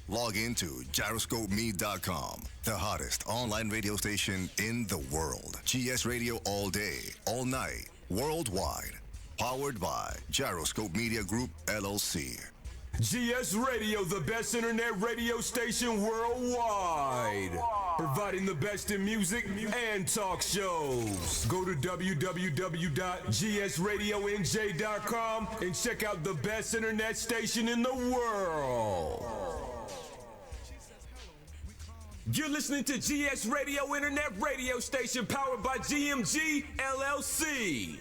Log into gyroscopeme.com, the hottest online radio station in the world. GS Radio all day, all night, worldwide. Powered by Gyroscope Media Group, LLC. GS Radio, the best internet radio station worldwide. Providing the best in music and talk shows. Go to www.gsradionj.com and check out the best internet station in the world. You're listening to GS Radio, internet radio station powered by GMG LLC.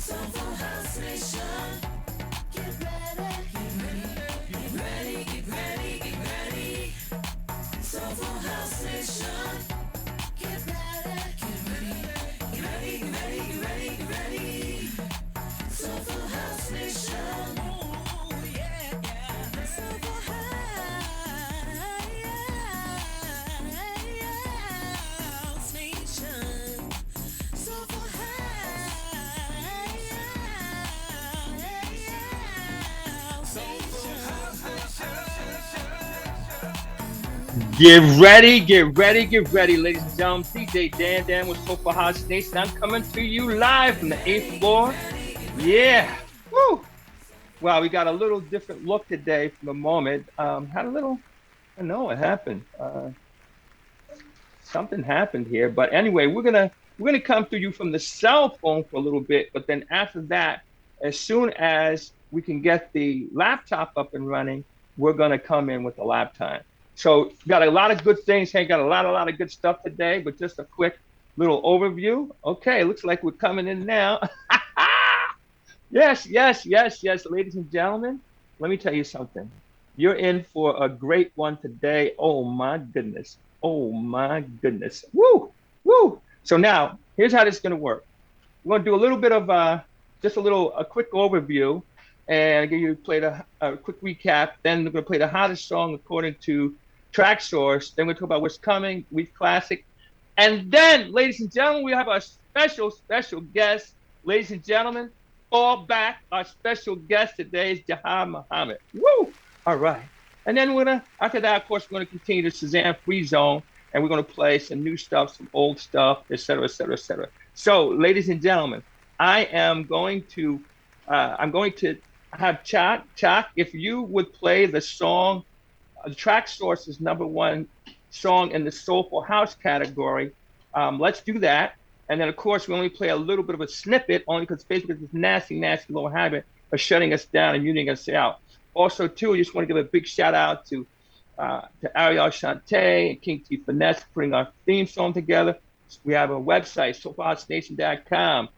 Soulful House Nation. Get ready. Soulful House Nation. Get ready. Soulful House Nation. Oh yeah. Soulful House Nation. Soulful Get ready, ladies and gentlemen. DJ Dan with Soulful House Nation. I'm coming to you live from the 8th floor. Yeah. Woo. Wow, we got a little different look today from the moment. Had a little, I know it happened. Something happened here. But anyway, we're gonna come through you from the cell phone for a little bit, but then after that, as soon as we can get the laptop up and running, we're gonna come in with the laptop. So got a lot of good things. Hey, got a lot of good stuff today, but just a quick little overview. Okay, looks like we're coming in now. Yes, ladies and gentlemen. Let me tell you something. You're in for a great one today. Oh my goodness. Woo. So now, here's how this is gonna work. We're gonna do a little bit of a quick overview and give you a quick recap. Then we're gonna play the hottest song according to Track Source. Then we'll talk about what's coming, week classic. And then, ladies and gentlemen, we have our special guest. Ladies and gentlemen, fall back. Our special guest today is JIHAD MUHAMMAD. Woo! All right. And then after that, of course, we're gonna continue the Shazam Free Zone, and we're gonna play some new stuff, some old stuff, etc. So, ladies and gentlemen, I'm going to have Chuck, if you would play the song, the Track Source's #1 song in the Soulful House category. Let's do that. And then, of course, we only play a little bit of a snippet, only because basically this nasty little habit of shutting us down and muting us out. Also, too, I just want to give a big shout out to Ariel Shante and King T Finesse for putting our theme song together. We have a website, soulfulhousenation.com,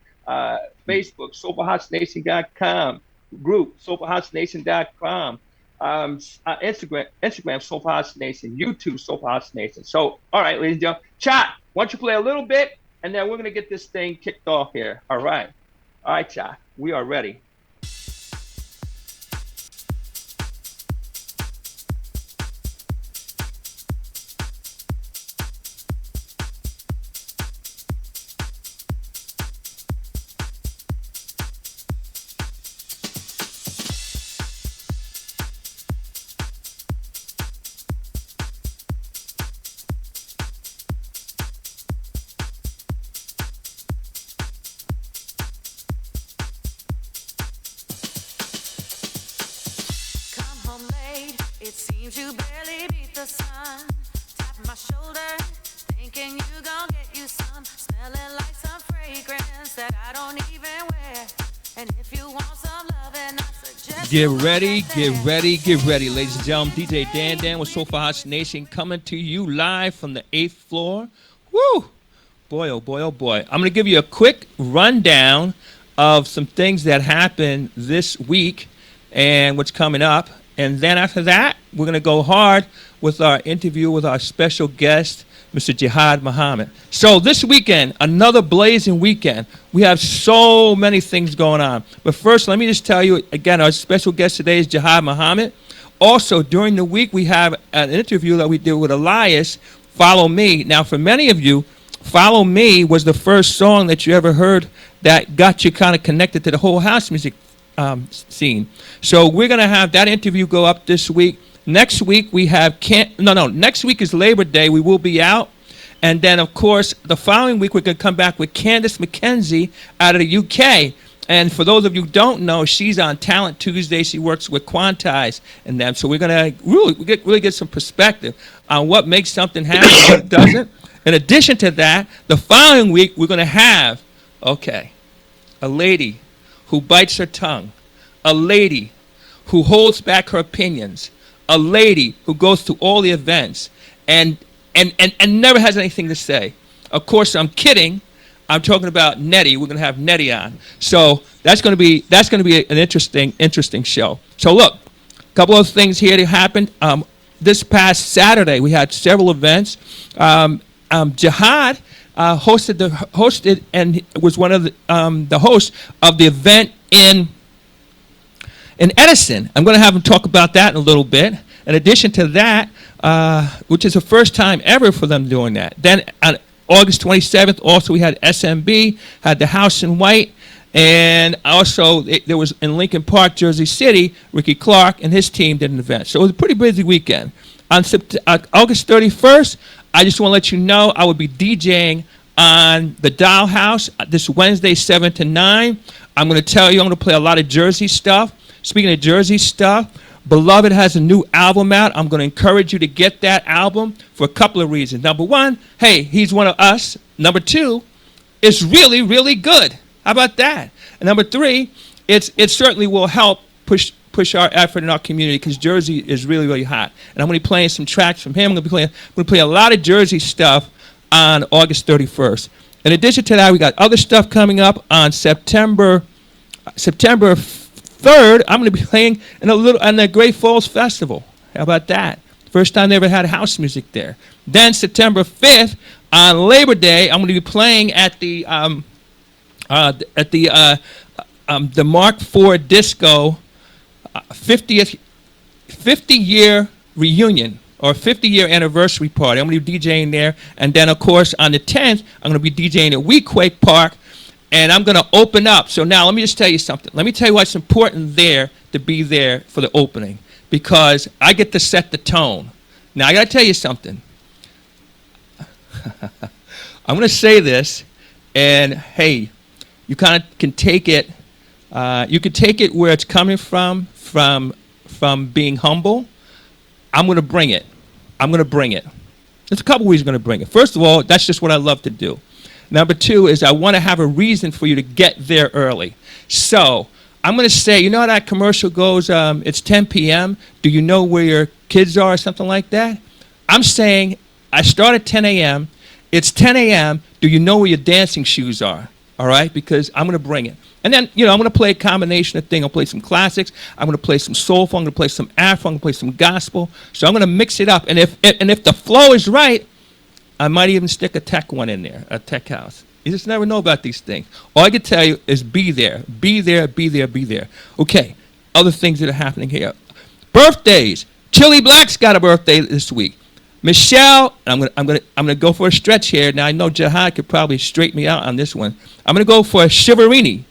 Facebook, soulfulhousenation.com, group, soulfulhousenation.com, Instagram, Soulful House Nation, YouTube, Soulful House Nation. So, all right, ladies and gentlemen, Chat, why don't you play a little bit, and then we're going to get this thing kicked off here. All right, Chat, we are ready. It seems you barely beat the sun. Tap my shoulder, thinking you gon' get you some. Smelling like some fragrance that I don't even wear. And if you want some loving, I suggest get ready, ladies and gentlemen. DJ Dan with Soulful House Nation coming to you live from the 8th floor. Woo! Boy, oh boy. I'm going to give you a quick rundown of some things that happened this week and what's coming up. And then after that, we're going to go hard with our interview with our special guest, Mr. JIHAD MUHAMMAD. So this weekend, another blazing weekend. We have so many things going on. But first, let me just tell you, again, our special guest today is JIHAD MUHAMMAD. Also, during the week, we have an interview that we did with Elias, Follow Me. Now, for many of you, Follow Me was the first song that you ever heard that got you kind of connected to the whole house music scene. So we're going to have that interview go up this week. Next week, we have, next week is Labor Day. We will be out. And then, of course, the following week, we're going to come back with Candace McKenzie out of the UK. And for those of you who don't know, she's on Talent Tuesday. She works with Quantize and them. So we're going to really get some perspective on what makes something happen and what doesn't. In addition to that, the following week, we're going to have, a lady who bites her tongue, a lady who holds back her opinions, a lady who goes to all the events and never has anything to say. Of course, I'm kidding. I'm talking about Nettie. We're going to have Nettie on. So that's going to be an interesting show. So look, a couple of things here that happened. This past Saturday, we had several events. JIHAD hosted and was one of the hosts of the event in Edison. I'm going to have him talk about that in a little bit. In addition to that, which is the first time ever for them doing that. Then on August 27th, also we had SMB, had the House in White, and also there was in Lincoln Park, Jersey City, Ricky Clark and his team did an event. So it was a pretty busy weekend. On August 31st, I just want to let you know I will be DJing on the Dollhouse this Wednesday, 7 to 9. I'm going to tell you I'm going to play a lot of Jersey stuff. Speaking of Jersey stuff, Beloved has a new album out. I'm going to encourage you to get that album for a couple of reasons. Number one, hey, he's one of us. Number two, it's really, really good. How about that? And number three, it certainly will help push our effort in our community because Jersey is really, really hot. And I'm going to be playing some tracks from him. I'm going to play a lot of Jersey stuff on August 31st. In addition to that, we got other stuff coming up on September 3rd. I'm going to be playing on the Great Falls Festival. How about that? First time they ever had house music there. Then September 5th on Labor Day, I'm going to be playing at the Mark IV Disco 50-year reunion or 50-year anniversary party. I'm going to be DJing there. And then, of course, on the 10th, I'm going to be DJing at Weequake Park, and I'm going to open up. So now let me just tell you something. Let me tell you why it's important there to be there for the opening, because I get to set the tone. Now, I got to tell you something. I'm going to say this, and, hey, you kind of can take it. You can take it where it's coming from being humble. I'm going to bring it. There's a couple ways I'm going to bring it. First of all, that's just what I love to do. Number two is I want to have a reason for you to get there early. So I'm going to say, you know how that commercial goes, it's 10 p.m., do you know where your kids are or something like that? I'm saying I start at 10 a.m., it's 10 a.m., do you know where your dancing shoes are? All right, because I'm going to bring it. And then, I'm going to play a combination of things. I'll play some classics. I'm going to play some soulful. I'm going to play some Afro. I'm going to play some gospel. So I'm going to mix it up. And if the flow is right, I might even stick a tech one in there, a tech house. You just never know about these things. All I can tell you is be there. Be there, be there, be there. Okay, other things that are happening here. Birthdays. Chili Black's got a birthday this week. Michelle, I'm gonna go for a stretch here. Now I know JIHAD could probably straighten me out on this one. I'm gonna go for a Shiverini.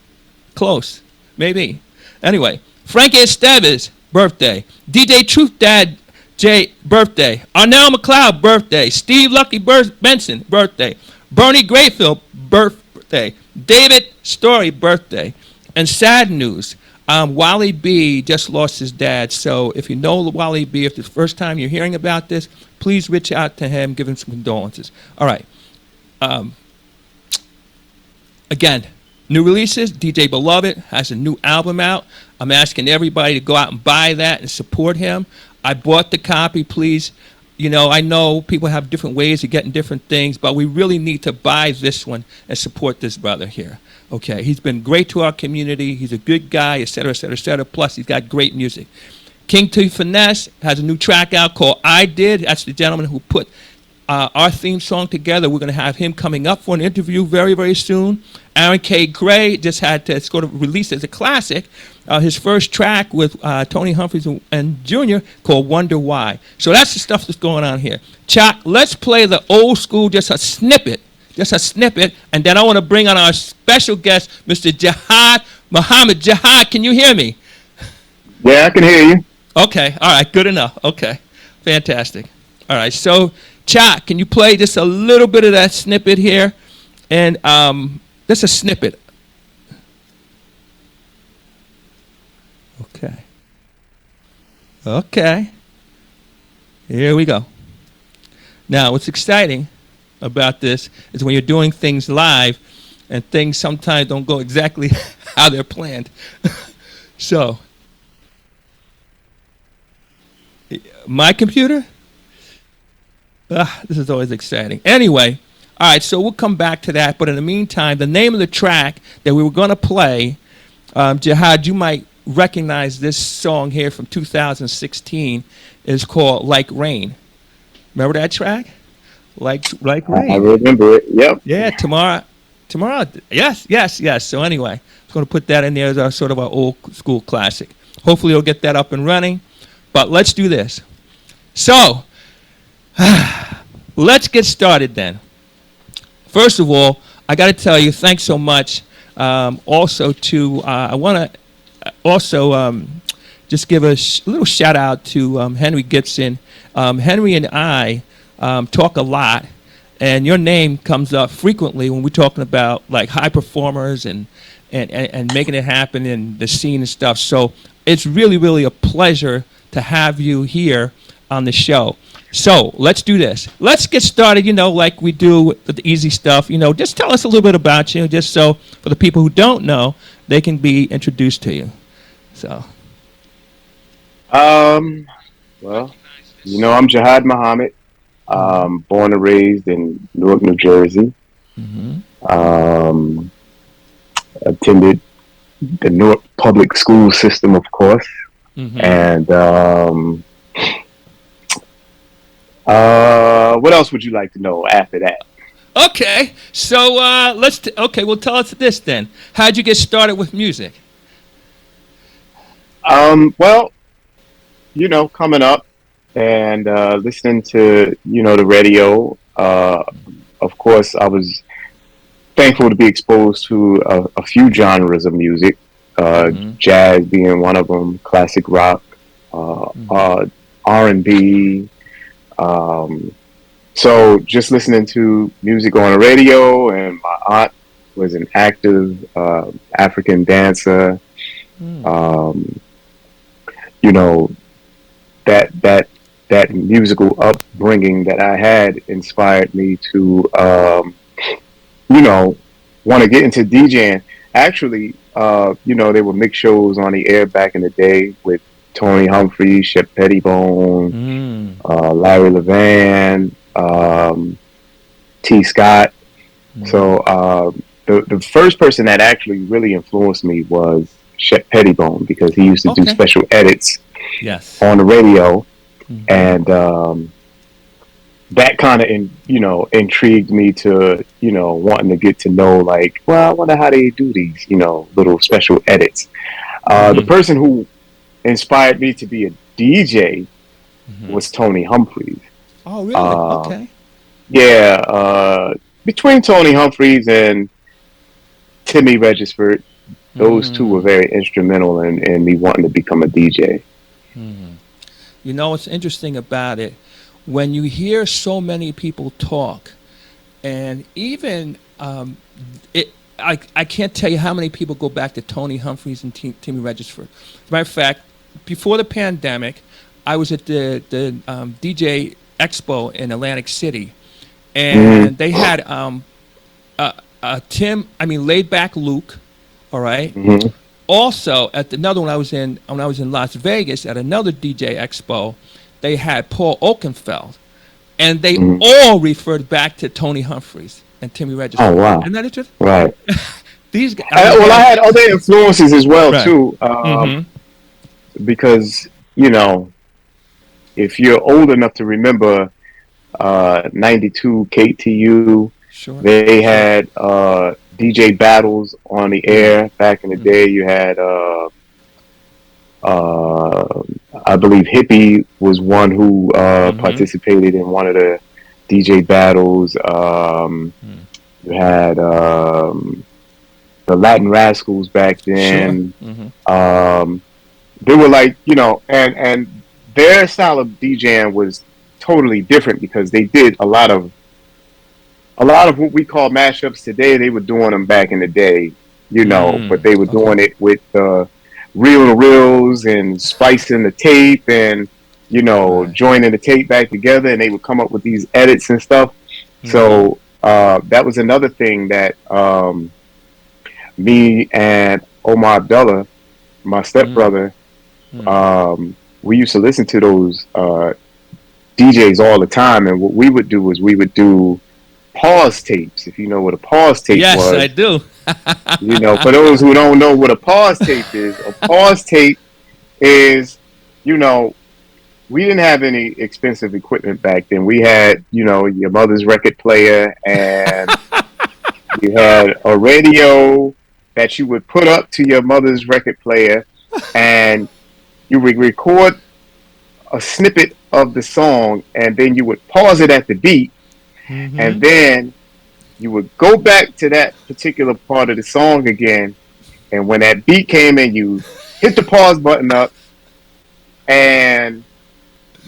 Close, maybe. Anyway, Frankie Esteves, birthday. DJ Truth Dad J, birthday. Arnell McLeod, birthday. Steve Lucky Benson, birthday. Bernie Grayfield, birthday. David Story, birthday. And sad news, Wally B just lost his dad. So if you know Wally B, if it's the first time you're hearing about this, please reach out to him, give him some condolences. All right. Again, new releases. DJ Beloved has a new album out. I'm asking everybody to go out and buy that and support him. I bought the copy, please. I know people have different ways of getting different things, but we really need to buy this one and support this brother here. Okay, he's been great to our community. He's a good guy, et cetera, et cetera, et cetera. Plus, he's got great music. King T Finesse has a new track out called I Did. That's the gentleman who put our theme song together. We're going to have him coming up for an interview very, very soon. Aaron K. Gray just had to sort of release as a classic his first track with Tony Humphries and Jr. called Wonder Why. So that's the stuff that's going on here. Chuck, let's play the old school, just a snippet, and then I want to bring on our special guest, Mr. JIHAD MUHAMMAD. JIHAD, can you hear me? Yeah, I can hear you. Okay, all right, good enough. Okay, fantastic. All right, so Chuck, can you play just a little bit of that snippet here? And just a snippet. Okay. Here we go. Now, what's exciting about this is when you're doing things live and things sometimes don't go exactly how they're planned. So, my computer? This is always exciting. Anyway, all right, so we'll come back to that. But in the meantime, the name of the track that we were going to play, JIHAD, you might recognize this song here from 2016, is called Like Rain. Remember that track? Like Rain. I remember it, yep. Yeah, tomorrow. Yes. So anyway, I'm going to put that in there as our sort of our old school classic. Hopefully you'll get that up and running. But let's do this. So, let's get started then. First of all, I got to tell you, thanks so much. Also to, I want to also just give a little shout out to Henry Gibson. Henry and I talk a lot, and your name comes up frequently when we're talking about like high performers and making it happen in the scene and stuff. So it's really, really a pleasure to have you here on the show. So let's do this. Let's get started, like we do with the easy stuff. Just tell us a little bit about you, just so for the people who don't know, they can be introduced to you. So. Well, I'm JIHAD MUHAMMAD. Born and raised in Newark, New Jersey. Mm-hmm. Attended the Newark public school system, of course. Mm-hmm. And what else would you like to know after that? Okay, so well, tell us this then. How'd you get started with music? Well, coming up and listening to the radio. Of course, I was thankful to be exposed to a few genres of music. Jazz being one of them, classic rock, R&B. So just listening to music on the radio, and my aunt was an active African dancer. That musical upbringing that I had inspired me to want to get into DJing. Actually, there were mix shows on the air back in the day with Tony Humphries, Shep Pettibone, Larry Levan, T. Scott. So the first person that actually really influenced me was Shep Pettibone, because he used to do special edits on the radio. Mm-hmm. And that kind of intrigued me to wanting to get to know, like, well, I wonder how they do these little special edits. The person who inspired me to be a DJ was Tony Humphries. Oh, really? Okay. Yeah, between Tony Humphries and Timmy Regisford, those two were very instrumental in me wanting to become a DJ. What's interesting about it, when you hear so many people talk, and even I can't tell you how many people go back to Tony Humphries and Timmy Regisford. As a matter of fact, before the pandemic, I was at the DJ Expo in Atlantic City, and they had Laid Back Luke, all right. Mm-hmm. Also, at another one when I was in Las Vegas at another DJ Expo, they had Paul Oakenfold, and they all referred back to Tony Humphries and Timmy Regisford. Oh, wow! Isn't that interesting? Right. These guys. I had other influences as well too, because you know, if you're old enough to remember 92 KTU, sure. They had DJ battles on the air back in the day. You had, I believe, Hippie was one who participated in one of the DJ battles. You had the Latin Rascals back then. Sure. They were like, you know, and their style of DJing was totally different because they did a lot of what we call mashups today. They were doing them back in the day, you know, but they were doing it with reel-to-reels and splicing the tape and, you know, joining the tape back together, and they would come up with these edits and stuff. So that was another thing that me and Omar Abdullah, my stepbrother, we used to listen to those DJs all the time, and what we would do was we would do pause tapes, if you know what a pause tape was. Yes, I do. You know, for those who don't know what a pause tape is, a pause tape is, you know, we didn't have any expensive equipment back then. We had, you know, your mother's record player, and you had a radio that you would put up to your mother's record player, and you would record a snippet of the song, and then you would pause it at the beat, and then you would go back to that particular part of the song again, and when that beat came in, you hit the pause button up, and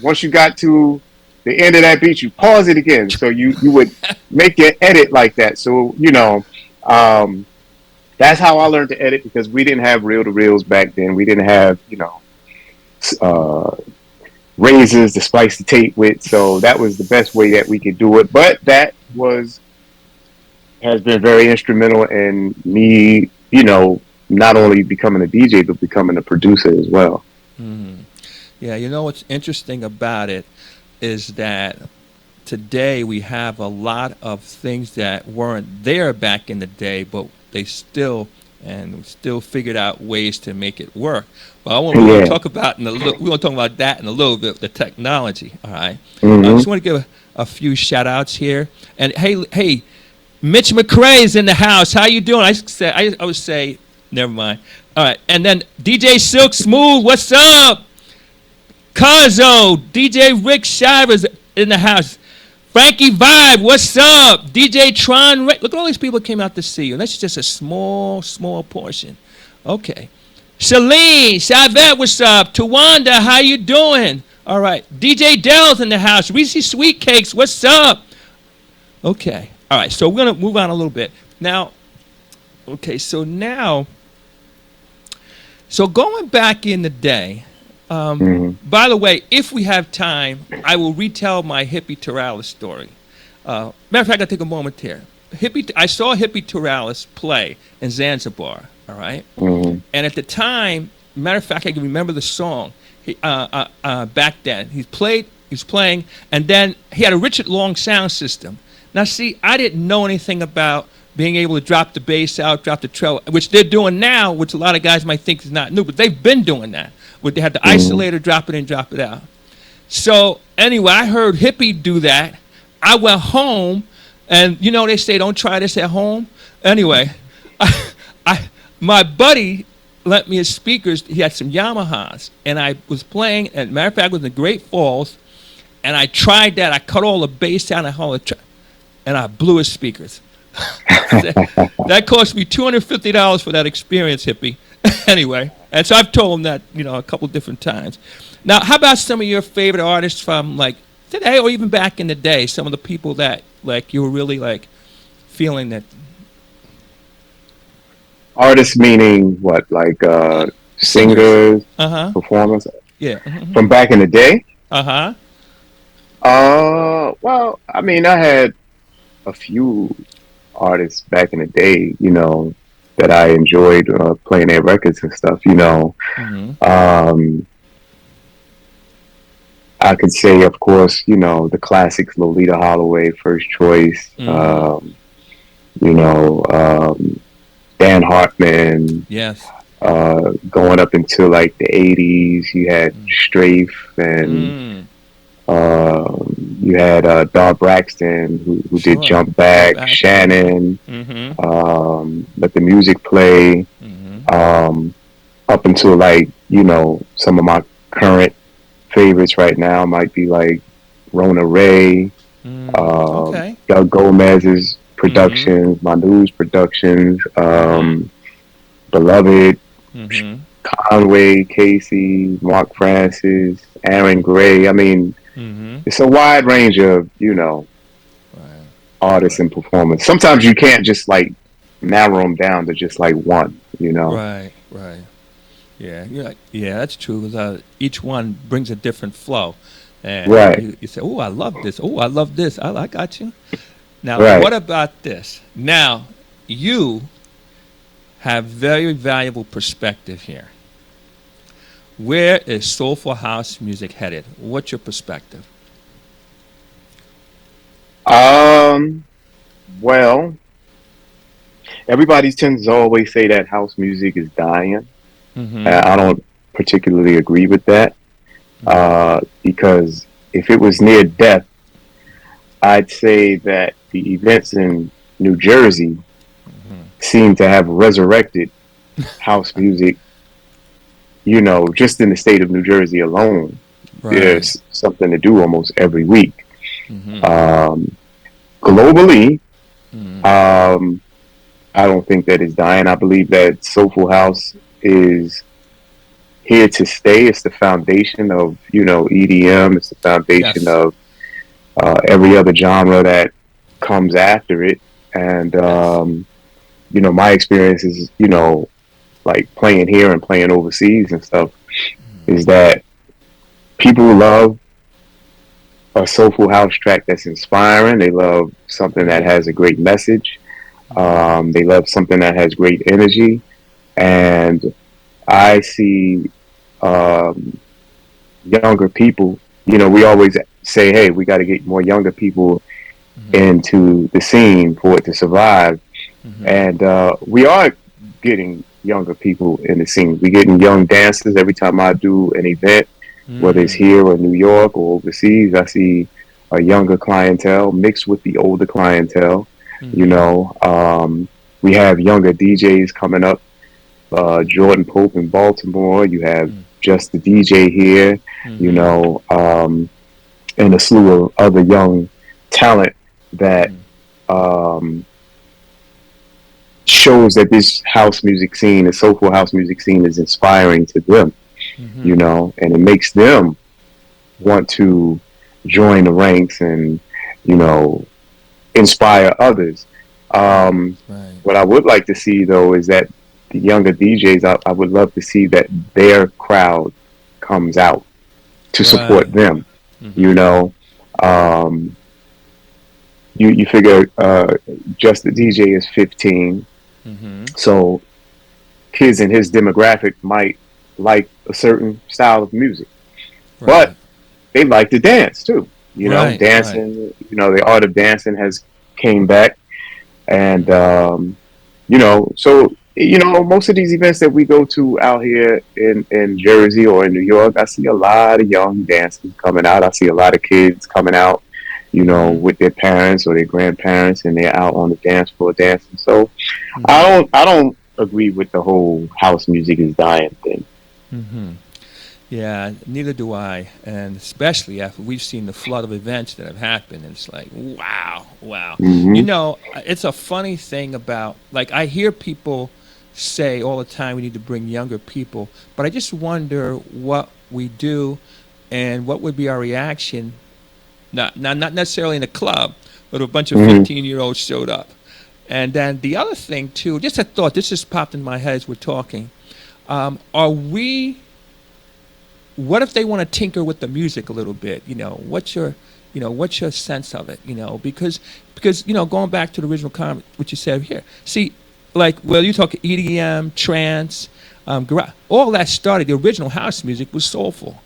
once you got to the end of that beat, you pause it again. So you would make your edit like that. So, you know, that's how I learned to edit, because we didn't have reel-to-reels back then. We didn't have, you know, razors to splice the tape with. So that was the best way that we could do it. But that has been very instrumental in me, you know, not only becoming a DJ, but becoming a producer as well. Yeah, you know what's interesting about it is that today we have a lot of things that weren't there back in the day, but they still figured out ways to make it work. But I want to talk about that in a little bit, the technology. All right, I just want to give a few shout outs here. And hey, Mitch McCrae is in the house. How you doing? I would say, never mind. All right, and then DJ Silk Smooth, what's up? Kazo, DJ Rick Shivers in the house. Frankie Vibe, what's up? DJ Tron, look at all these people that came out to see you. That's just a small portion. Okay. Celine, Chavette, what's up? Tawanda, how you doing? All right. DJ Dell's in the house. Reese Sweet Cakes, what's up? Okay. All right, so we're going to move on a little bit. Now, okay, so going back in the day, by the way, if we have time, I will retell my Hippie Toralis story. Matter of fact, I'll take a moment here. I saw Hippie Toralis play in Zanzibar, all right? And at the time, matter of fact, I can remember the song back then. He was playing, and then he had a Richard Long sound system. Now, see, I didn't know anything about being able to drop the bass out, drop the treble, which they're doing now, which a lot of guys might think is not new, but they've been doing that. Where they had the isolator, drop it in, drop it out. So anyway, I heard Hippie do that. I went home, and you know they say don't try this at home. Anyway, my buddy lent me his speakers. He had some Yamahas, and I was playing. And matter of fact, it was in Great Falls, and I tried that. I cut all the bass out, and I blew his speakers. That cost me $250 for that experience, Hippie. Anyway, and so I've told him that, you know, a couple different times. Now, how about some of your favorite artists from like today or even back in the day? Some of the people that like you were really like feeling that. Artists meaning what? Like singers, performers? Yeah. From back in the day? Well, I mean, I had a few artists back in the day, you know, that I enjoyed playing their records and stuff, you know. I could say, of course, you know, the classics, Lolita Holloway, First Choice, you know, Dan Hartman. Yes. going up until like the 80s. You had Strafe and you had Dar Braxton who did Jump Back, Shannon, Let the Music Play, up until like, you know, some of my current favorites right now might be like Rona Ray, Doug Gomez's productions, Manu's productions, Beloved, Conway, Casey, Mark Francis, Aaron Gray. I mean, it's a wide range of, you know, artists and performers. Sometimes you can't just like narrow them down to just like one, you know. Right. Yeah, that's true. Because each one brings a different flow. And you say, "Oh, I love this. Oh, I love this. I got you." Now, what about this? Now, you have very valuable perspective here. Where is soulful house music headed? What's your perspective? Well, everybody tends to always say that house music is dying. I don't particularly agree with that, because if it was near death, I'd say that the events in New Jersey seem to have resurrected house music. You know, just in the state of New Jersey alone, there's something to do almost every week. Globally, I don't think that it's dying. I believe that soulful house is here to stay. It's the foundation of, you know, EDM. It's the foundation of every other genre that comes after it. And, you know, my experience is, you know, like playing here and playing overseas and stuff, is that people love a soulful house track that's inspiring. They love something that has a great message. They love something that has great energy. And I see younger people, you know, we always say, hey, we got to get more younger people into the scene for it to survive. And we are getting younger people in the scene. We're getting young dancers. Every time I do an event, whether it's here or New York or overseas, I see a younger clientele mixed with the older clientele. You know, we have younger DJs coming up. Jordan Pope in Baltimore. You have Just the DJ here. You know, and a slew of other young talent that shows that this house music scene, the soulful house music scene, is inspiring to them. You know, and it makes them want to join the ranks and, you know, inspire others. What I would like to see, though, is that the younger DJs, I would love to see that their crowd comes out to support them. You know, you figure Just the DJ is 15, so kids in his demographic might like a certain style of music, but they like to dance too. You know, dancing. You know, the art of dancing has came back, and you know, so you know, most of these events that we go to out here in Jersey or in New York, I see a lot of young dancers coming out. I see a lot of kids coming out, you know, with their parents or their grandparents, and they're out on the dance floor dancing. So I don't agree with the whole house music is dying thing. Yeah, neither do I, and especially after we've seen the flood of events that have happened, and it's like, wow. You know, it's a funny thing about, like, I hear people say all the time we need to bring younger people, but I just wonder what we do and what would be our reaction, not necessarily in a club, but a bunch of 15-year-olds showed up. And then the other thing, too, just a thought, this just popped in my head as we're talking, what if they want to tinker with the music a little bit? You know, what's your sense of it? You know, because you know, going back to the original comment, what you said here. See, like, well, you talk EDM, trance, all that started. The original house music was soulful.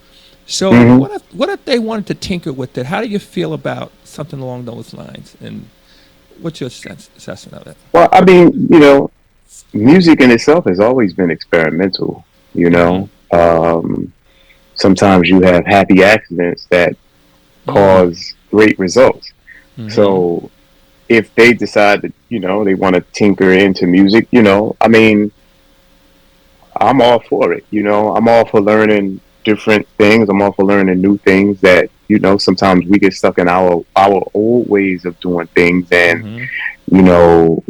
So what if they wanted to tinker with it? How do you feel about something along those lines? And what's your assessment of it? Well, I mean, you know, music in itself has always been experimental. You know, sometimes you have happy accidents that cause great results. So if they decide that, you know, they want to tinker into music, you know, I mean, I'm all for it. You know, I'm all for learning different things. I'm all for learning new things that, you know, sometimes we get stuck in our old ways of doing things, and you know,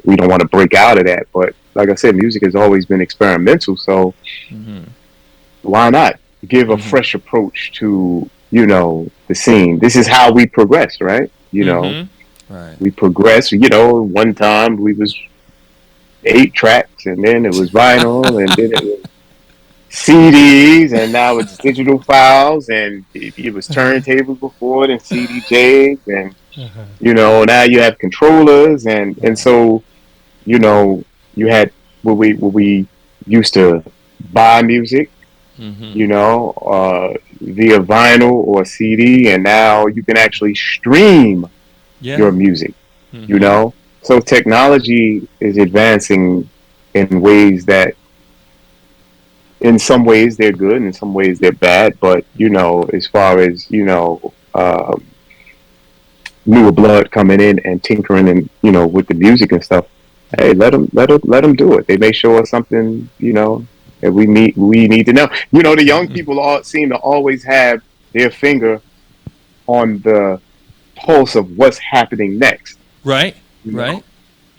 we don't want to break out of that. But like I said, music has always been experimental, so why not give a fresh approach to, you know, the scene? This is how we progress, right? You know, we progress. You know, one time we was 8 tracks, and then it was vinyl, and then it was CDs, and now it's digital files, and it was turntables before, and CDJs, and you know, now you have controllers, and so, you know, you had what we used to buy music, you know, via vinyl or CD, and now you can actually stream your music, you know. So technology is advancing in ways that, in some ways they're good, and in some ways they're bad. But you know, as far as, you know, newer blood coming in and tinkering, and you know, with the music and stuff, hey, let them do it. They may show us something, you know, that we need to know. You know, the young people all seem to always have their finger on the pulse of what's happening next. Right. You know? Right.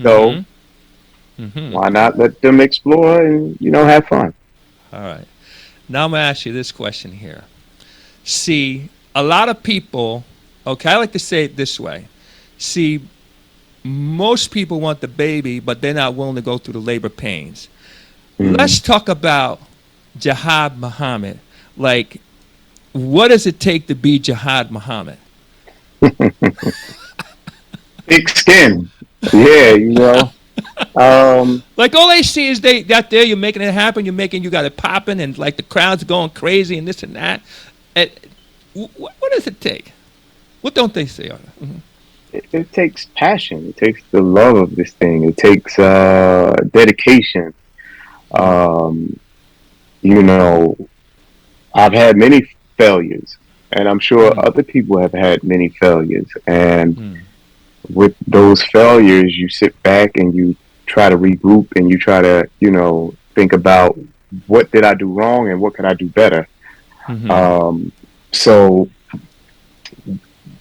So why not let them explore and, you know, have fun? All right. Now I'm going to ask you this question here. See, a lot of people, okay, I like to say it this way. See, most people want the baby, but they're not willing to go through the labor pains. Let's talk about JIHAD Muhammad. Like, what does it take to be JIHAD Muhammad? Thick skin. Yeah, you know. Like, all they see is that there you're making it happen, you got it popping, and like the crowd's going crazy and this and that. And what does it take? What don't they say? It takes passion. It takes the love of this thing. It takes dedication. You know, I've had many failures, and I'm sure other people have had many failures. And with those failures, you sit back and you try to regroup, and you try to, you know, think about, what did I do wrong and what could I do better? So,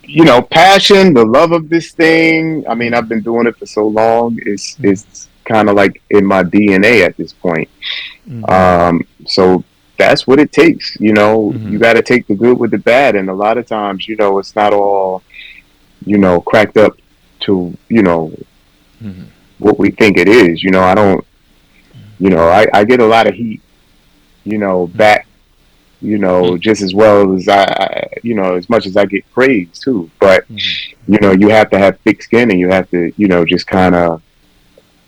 you know, passion, the love of this thing. I mean, I've been doing it for so long. It's kind of like in my DNA at this point. So that's what it takes. You know, you got to take the good with the bad. And a lot of times, you know, it's not all, you know, cracked up to, you know, what we think it is. You know, I don't, you know, I get a lot of heat, you know, back, you know, just as well as I, you know, as much as I get praise too. But, you know, you have to have thick skin, and you have to, you know, just kind of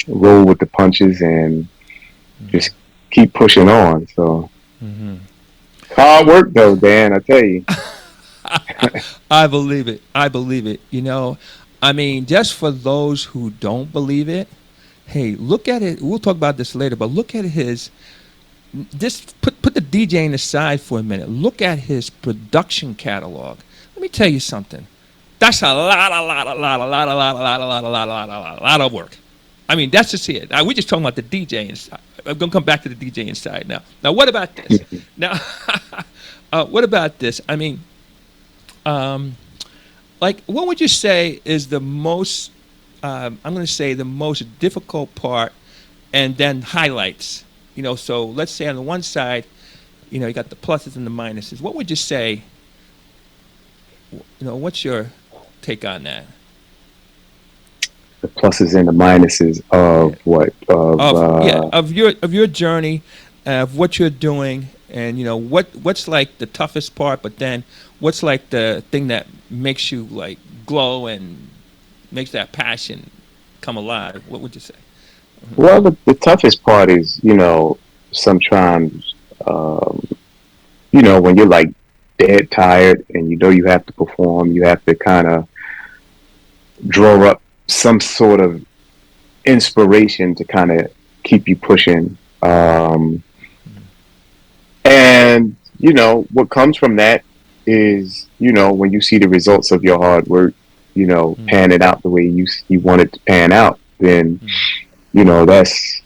roll with the punches and just keep pushing on. So hard work though, Dan, I tell you. I believe it. You know, I mean, just for those who don't believe it, hey, look at it. We'll talk about this later, but look at just put the DJing aside for a minute. Look at his production catalog. Let me tell you something. That's a lot of work. I mean, that's just it. We're just talking about the DJing side. I'm going to come back to the DJing side now. Now, what about this? What about this? I mean, like, what would you say is the most, I'm going to say the most difficult part, and then highlights? You know, so let's say on the one side, you know, you got the pluses and the minuses. What would you say, you know, what's your take on that? The pluses and the minuses of what? Of your journey, of what you're doing, and you know what's like the toughest part, but then what's like the thing that makes you like glow and makes that passion come alive? What would you say? Well, the toughest part is, you know, sometimes, you know, when you're like dead tired and you know you have to perform, you have to kind of draw up some sort of inspiration to kind of keep you pushing. And, you know, what comes from that is, you know, when you see the results of your hard work, you know, panning out the way you want it to pan out, then, you know, that's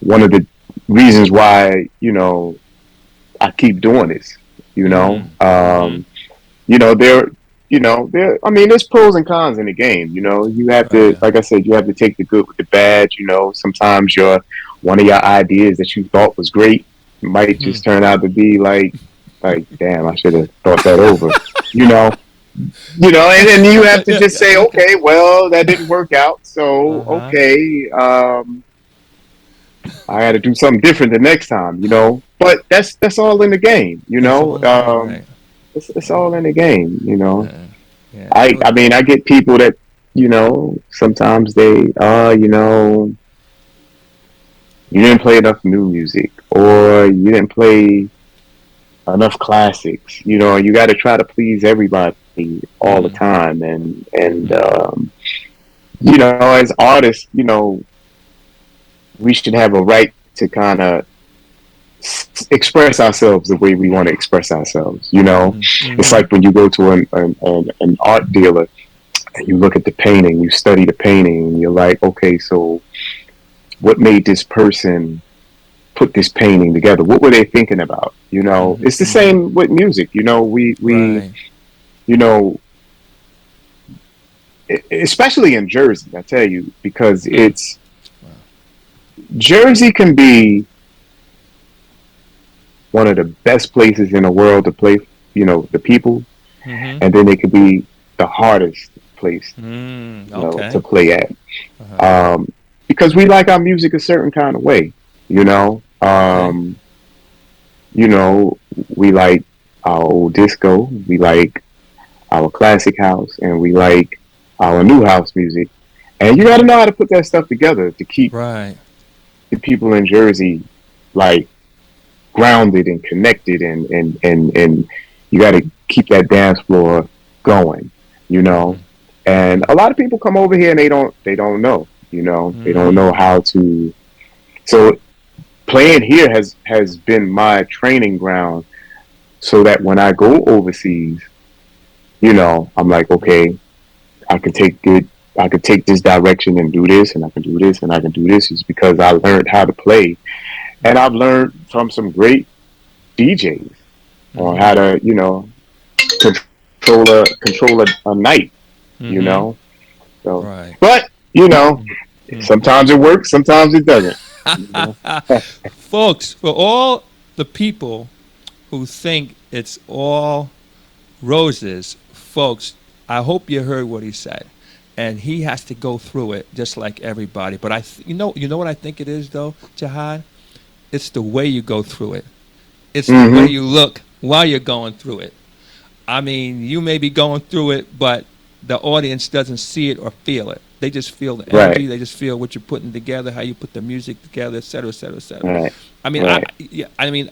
one of the reasons why, you know, I keep doing this, you know. You know, I mean, there's pros and cons in the game, you know. You have to, like I said, you have to take the good with the bad, you know. Sometimes one of your ideas that you thought was great might just turn out to be like, damn, I should have thought that over, you know. You know, and then you have to just say, okay, well, that didn't work out, so okay, I got to do something different the next time, you know. But that's all in the game, you know. It's all in the game, you know. I mean, I get people that, you know, sometimes they, you know, you didn't play enough new music, or you didn't play enough classics, you know. You got to try to please everybody all the time, and you know, as artists, you know, we should have a right to kind of express ourselves the way we want to express ourselves, you know. It's like when you go to an art dealer and you look at the painting, you study the painting, and you're like, okay, so what made this person put this painting together? What were they thinking about? You know, it's the same with music. You know, we you know, especially in Jersey, I tell you, because Jersey can be one of the best places in the world to play, you know, the people, and then it could be the hardest place you know, to play at, because we like our music a certain kind of way, you know. You know, we like our old disco, we like our classic house, and we like our new house music, and you got to know how to put that stuff together to keep the people in Jersey like grounded and connected, and you got to keep that dance floor going, you know. And a lot of people come over here and they don't know, you know. They don't know how to. So playing here has been my training ground, so that when I go overseas, you know, I'm like, okay, I could take this direction and do this, and I can do this, and I can do this, is because I learned how to play. And I've learned from some great DJs on how to, you know, control a night, you know. So, but you know, sometimes it works, sometimes it doesn't. You know? Folks, for all the people who think it's all roses, folks, I hope you heard what he said. And he has to go through it just like everybody. But you know what I think it is, though, Jihad? It's the way you go through it. It's the way you look while you're going through it. I mean, you may be going through it, but the audience doesn't see it or feel it. They just feel the energy. They just feel what you're putting together, how you put the music together, et cetera, et cetera, et cetera. I mean,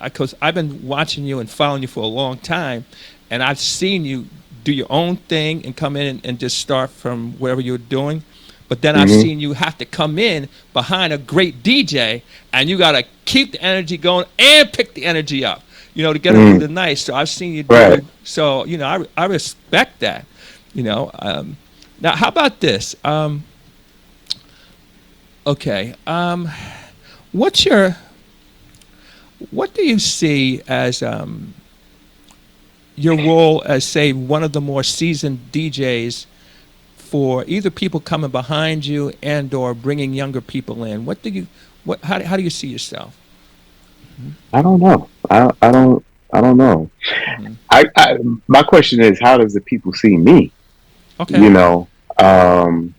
because I've been watching you and following you for a long time, and I've seen you do your own thing and come in and just start from wherever you're doing. But then I've seen you have to come in behind a great DJ, and you got to keep the energy going and pick the energy up, you know, to get it through the night. So I've seen you do. So, you know, I respect that, you know. Now, how about this? Okay. What do you see as your role as, say, one of the more seasoned DJs for either people coming behind you and or bringing younger people in? How do you see yourself? I don't know. I don't know. My question is, how does the people see me? Okay. You know, I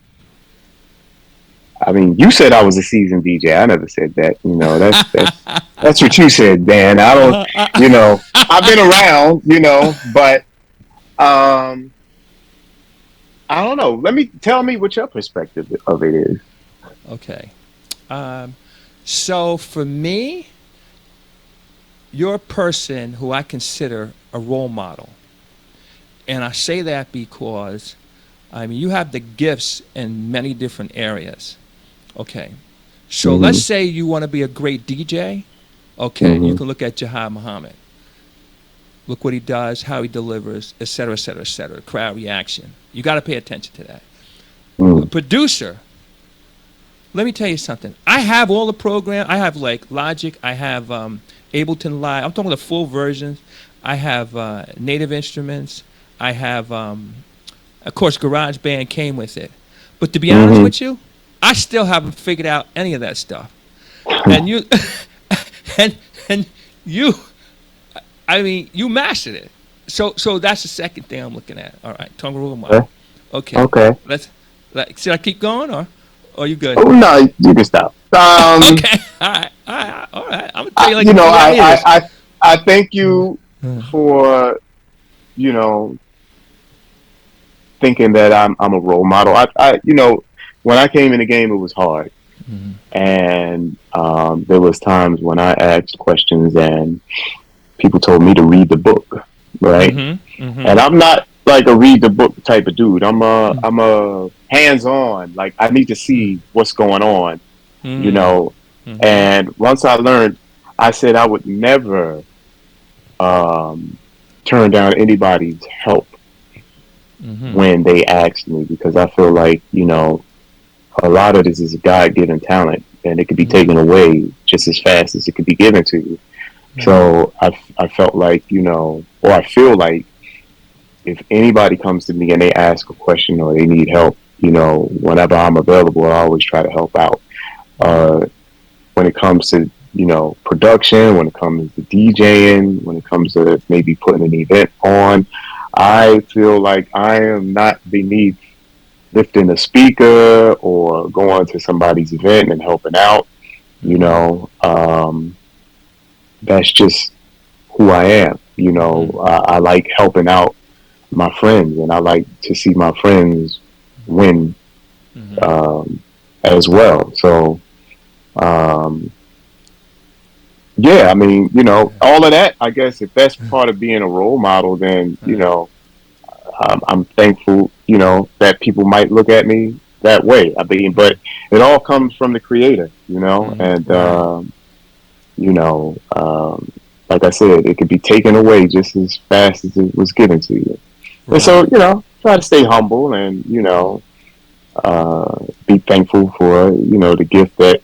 mean, you said I was a seasoned DJ. I never said that. You know, that's what you said, Dan. I don't, you know, I've been around, you know, but I don't know. Tell me what your perspective of it is. Okay. So for me, you're a person who I consider a role model. And I say that because, I mean, you have the gifts in many different areas. Okay. So let's say you want to be a great DJ. Okay, you can look at JIHAD MUHAMMAD. Look what he does, how he delivers, et cetera, et cetera, et cetera. Crowd reaction. You got to pay attention to that. A producer. Let me tell you something. I have all the program. I have like Logic. I have Ableton Live. I'm talking the full versions. I have Native Instruments. I have, of course, GarageBand came with it. But to be honest with you, I still haven't figured out any of that stuff. And you, and you, I mean, you mastered it. So that's the second thing I'm looking at. All right, Tongaruma. Okay. Okay. Should I keep going or you good? Oh no, you can stop. Okay. All right. I'm gonna tell you like you know, I thank you for thinking that I'm a role model. I when I came in the game, it was hard, and there was times when I asked questions and people told me to read the book, right? And I'm not like a read the book type of dude. I'm a hands-on. Like I need to see what's going on, And once I learned, I said I would never turn down anybody's help when they asked me, because I feel like a lot of this is a God-given talent, and it could be taken away just as fast as it could be given to you. So I felt like, or I feel like if anybody comes to me and they ask a question or they need help, whenever I'm available, I always try to help out. When it comes to, production, when it comes to DJing, when it comes to maybe putting an event on, I feel like I am not beneath lifting a speaker or going to somebody's event and helping out. That's just who I am. I like helping out my friends, and I like to see my friends win as well. So, yeah, I mean, all of that, I guess if that's part of being a role model, then, I'm thankful, that people might look at me that way. I mean, but it all comes from the creator, and, like I said, it could be taken away just as fast as it was given to you. Right. And so, try to stay humble and, be thankful for, the gift that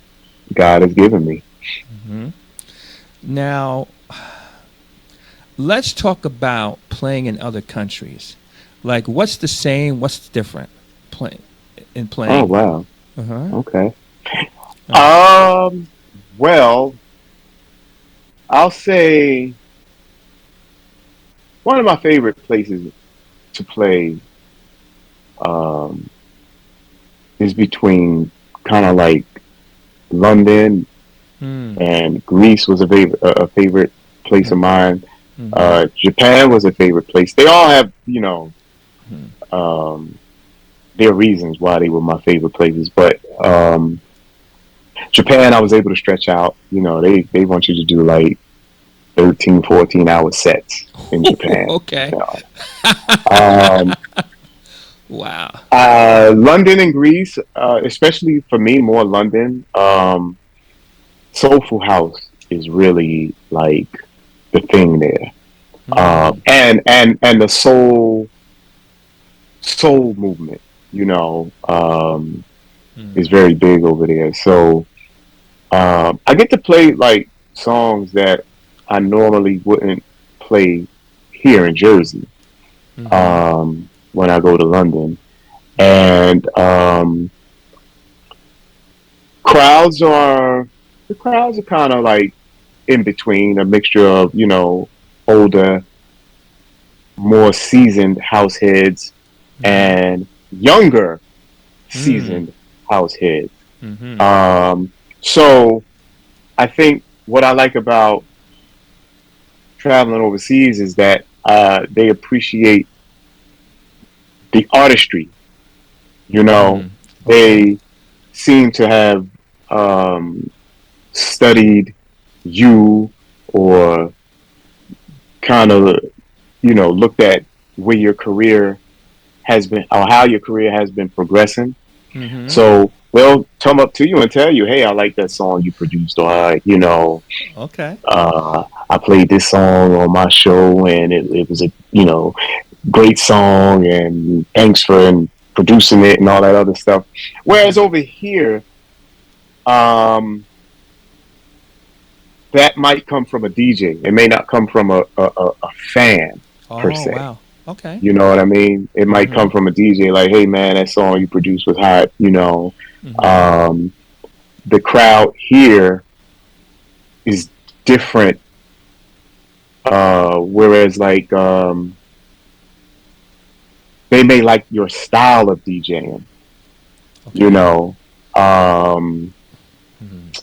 God has given me. Now, let's talk about playing in other countries. Like, what's the same, what's different playing? Oh, wow. Okay. Well, I'll say one of my favorite places to play is between kind of like London and Greece was a favorite place of mine. Japan was a favorite place. They all have, their reasons why they were my favorite places. But Japan, I was able to stretch out. They want you to do like 13, 14-hour sets in Japan. Okay. Wow. London and Greece, especially for me, more London. Soulful House is really like the thing there, and the soul movement, is very big over there. So I get to play like songs that I normally wouldn't play here in Jersey when I go to London, and crowds are kind of like in between, a mixture of older, more seasoned house heads and younger seasoned house heads. So I think what I like about traveling overseas is that they appreciate the artistry. They seem to have studied you, or kind of looked at where your career has been, or how your career has been progressing, So they'll come up to you and tell you, "Hey, I like that song you produced," or Okay. I played this song on my show, and it was a great song, and thanks for producing it and all that other stuff. Whereas over here, that might come from a DJ. It may not come from a fan per se. Wow. Okay. You know what I mean? It might come from a DJ like, "Hey man, that song you produced was hot." The crowd here is different. Whereas like they may like your style of DJing. Okay.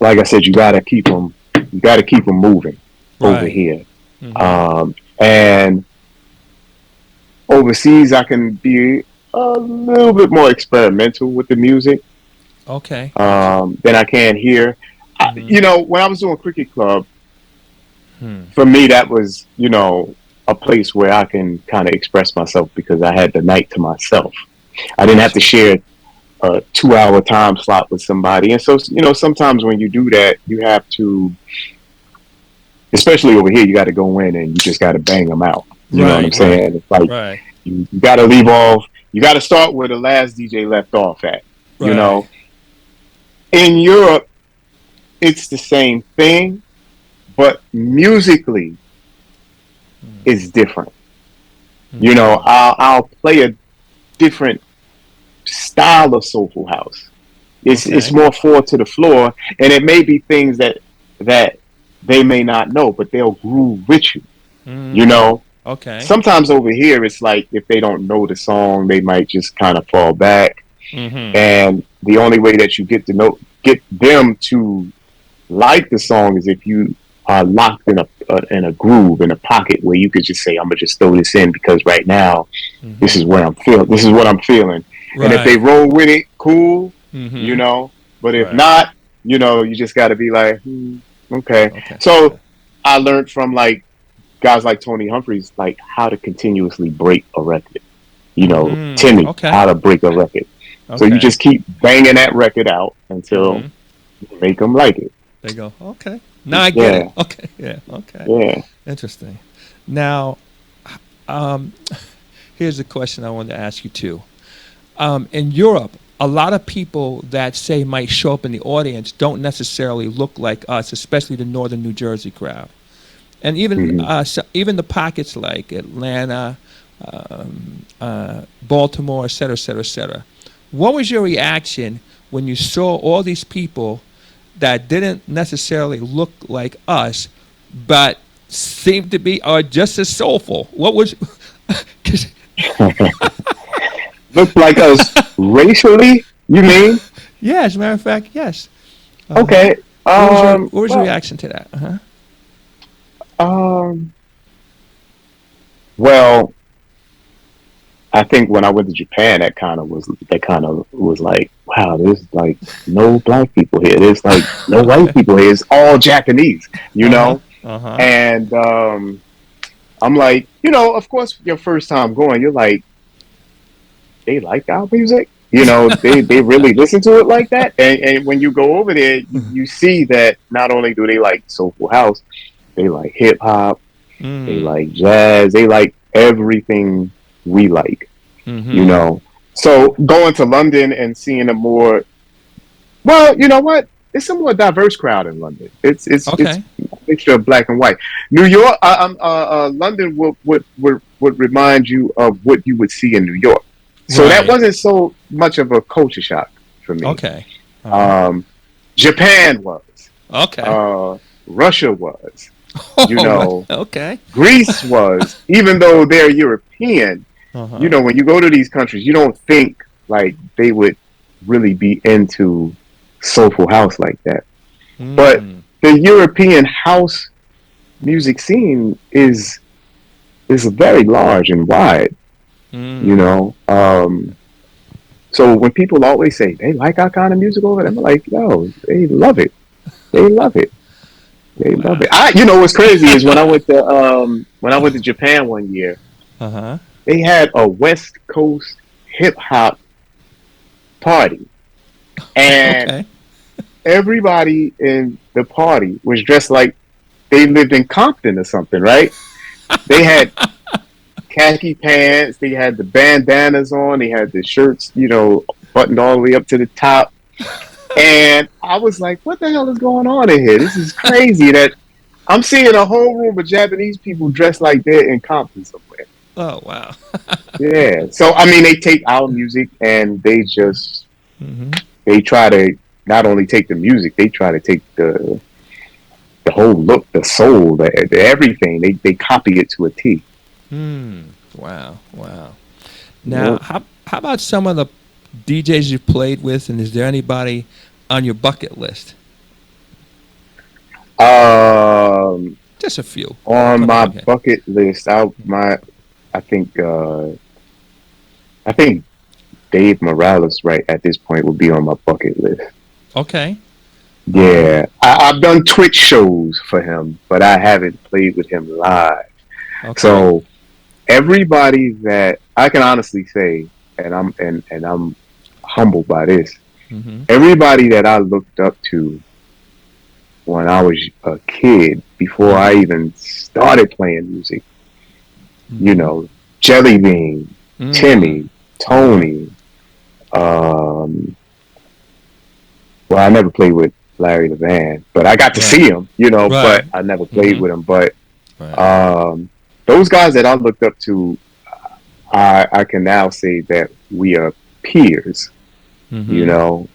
Like I said, you gotta keep them moving over here. And overseas, I can be a little bit more experimental with the music. Okay. Than I can here. When I was doing Cricket Club, for me that was a place where I can kind of express myself because I had the night to myself. I didn't have to share a 2-hour time slot with somebody, and so sometimes when you do that, you have to, especially over here, you got to go in and you just got to bang them out. You know what I'm saying? It's like you got to leave off. You got to start where the last DJ left off at. In Europe, it's the same thing, but musically, it's different. I'll play a different style of soulful house. It's more forward to the floor, and it may be things that they may not know, but they'll groove with you. Okay. Sometimes over here, it's like if they don't know the song, they might just kind of fall back. And the only way that you get them to like the song is if you are locked in a groove, in a pocket where you could just say, "I'm gonna just throw this in because right now, this is what I'm feeling. This is what I'm feeling." And if they roll with it, cool. But if not, you just got to be like, okay. So I learned from like guys like Tony Humphries, like how to continuously break a record. Timmy, how to break a record. So you just keep banging that record out until you make them like it. They go, okay. Now I get it. Okay. Yeah. Okay. Yeah. Interesting. Now, here's a question I wanted to ask you too. In Europe, a lot of people that say might show up in the audience don't necessarily look like us, especially the northern New Jersey crowd. And even even the pockets like Atlanta, Baltimore, et cetera, et cetera, et cetera. What was your reaction when you saw all these people that didn't necessarily look like us, but seemed to be just as soulful? What was... Look like us racially, you mean? Yeah, as a matter of fact, yes. Okay. What was your reaction to that? Well, I think when I went to Japan, that kind of was like, wow, there's like no black people here. There's like no white people here. It's all Japanese, And I'm like, of course, your first time going, you're like, they like our music, they really listen to it like that. And when you go over there, you see that not only do they like Soulful House, they like hip hop, they like jazz, they like everything we like, So going to London and seeing a more, well, you know what? It's a more diverse crowd in London. It's a mixture of black and white. New York, London would remind you of what you would see in New York. So that wasn't so much of a culture shock for me. Okay. Japan was. Okay. Russia was. Okay. Greece was. Even though they're European, when you go to these countries, you don't think like they would really be into soulful house like that. But the European house music scene is very large and wide. So when people always say they like our kind of music over there, I'm like, yo, they love it. They love it. They love it. What's crazy is when I went to Japan one year, they had a West Coast hip hop party. And Okay. everybody in the party was dressed like they lived in Compton or something, right? They had khaki pants, they had the bandanas on, they had the shirts, buttoned all the way up to the top. And I was like, what the hell is going on in here? This is crazy that I'm seeing a whole room of Japanese people dressed like they're in Compton somewhere. Oh, wow. Yeah. So, I mean, they take our music and they just, they try to not only take the music, they try to take the whole look, the soul, the everything. They copy it to a T. Wow. Now, how about some of the DJs you played with, and is there anybody on your bucket list? Just a few. On my bucket list, I think Dave Morales right at this point would be on my bucket list. Okay. Yeah, I've done Twitch shows for him, but I haven't played with him live. Okay. So everybody that I can honestly say, and I'm humbled by this, everybody that I looked up to when I was a kid, before I even started playing music, Jelly Bean, Timmy, Tony. Well, I never played with Larry Levan, but I got to see him, but I never played with him. But those guys that I looked up to, I can now say that we are peers, and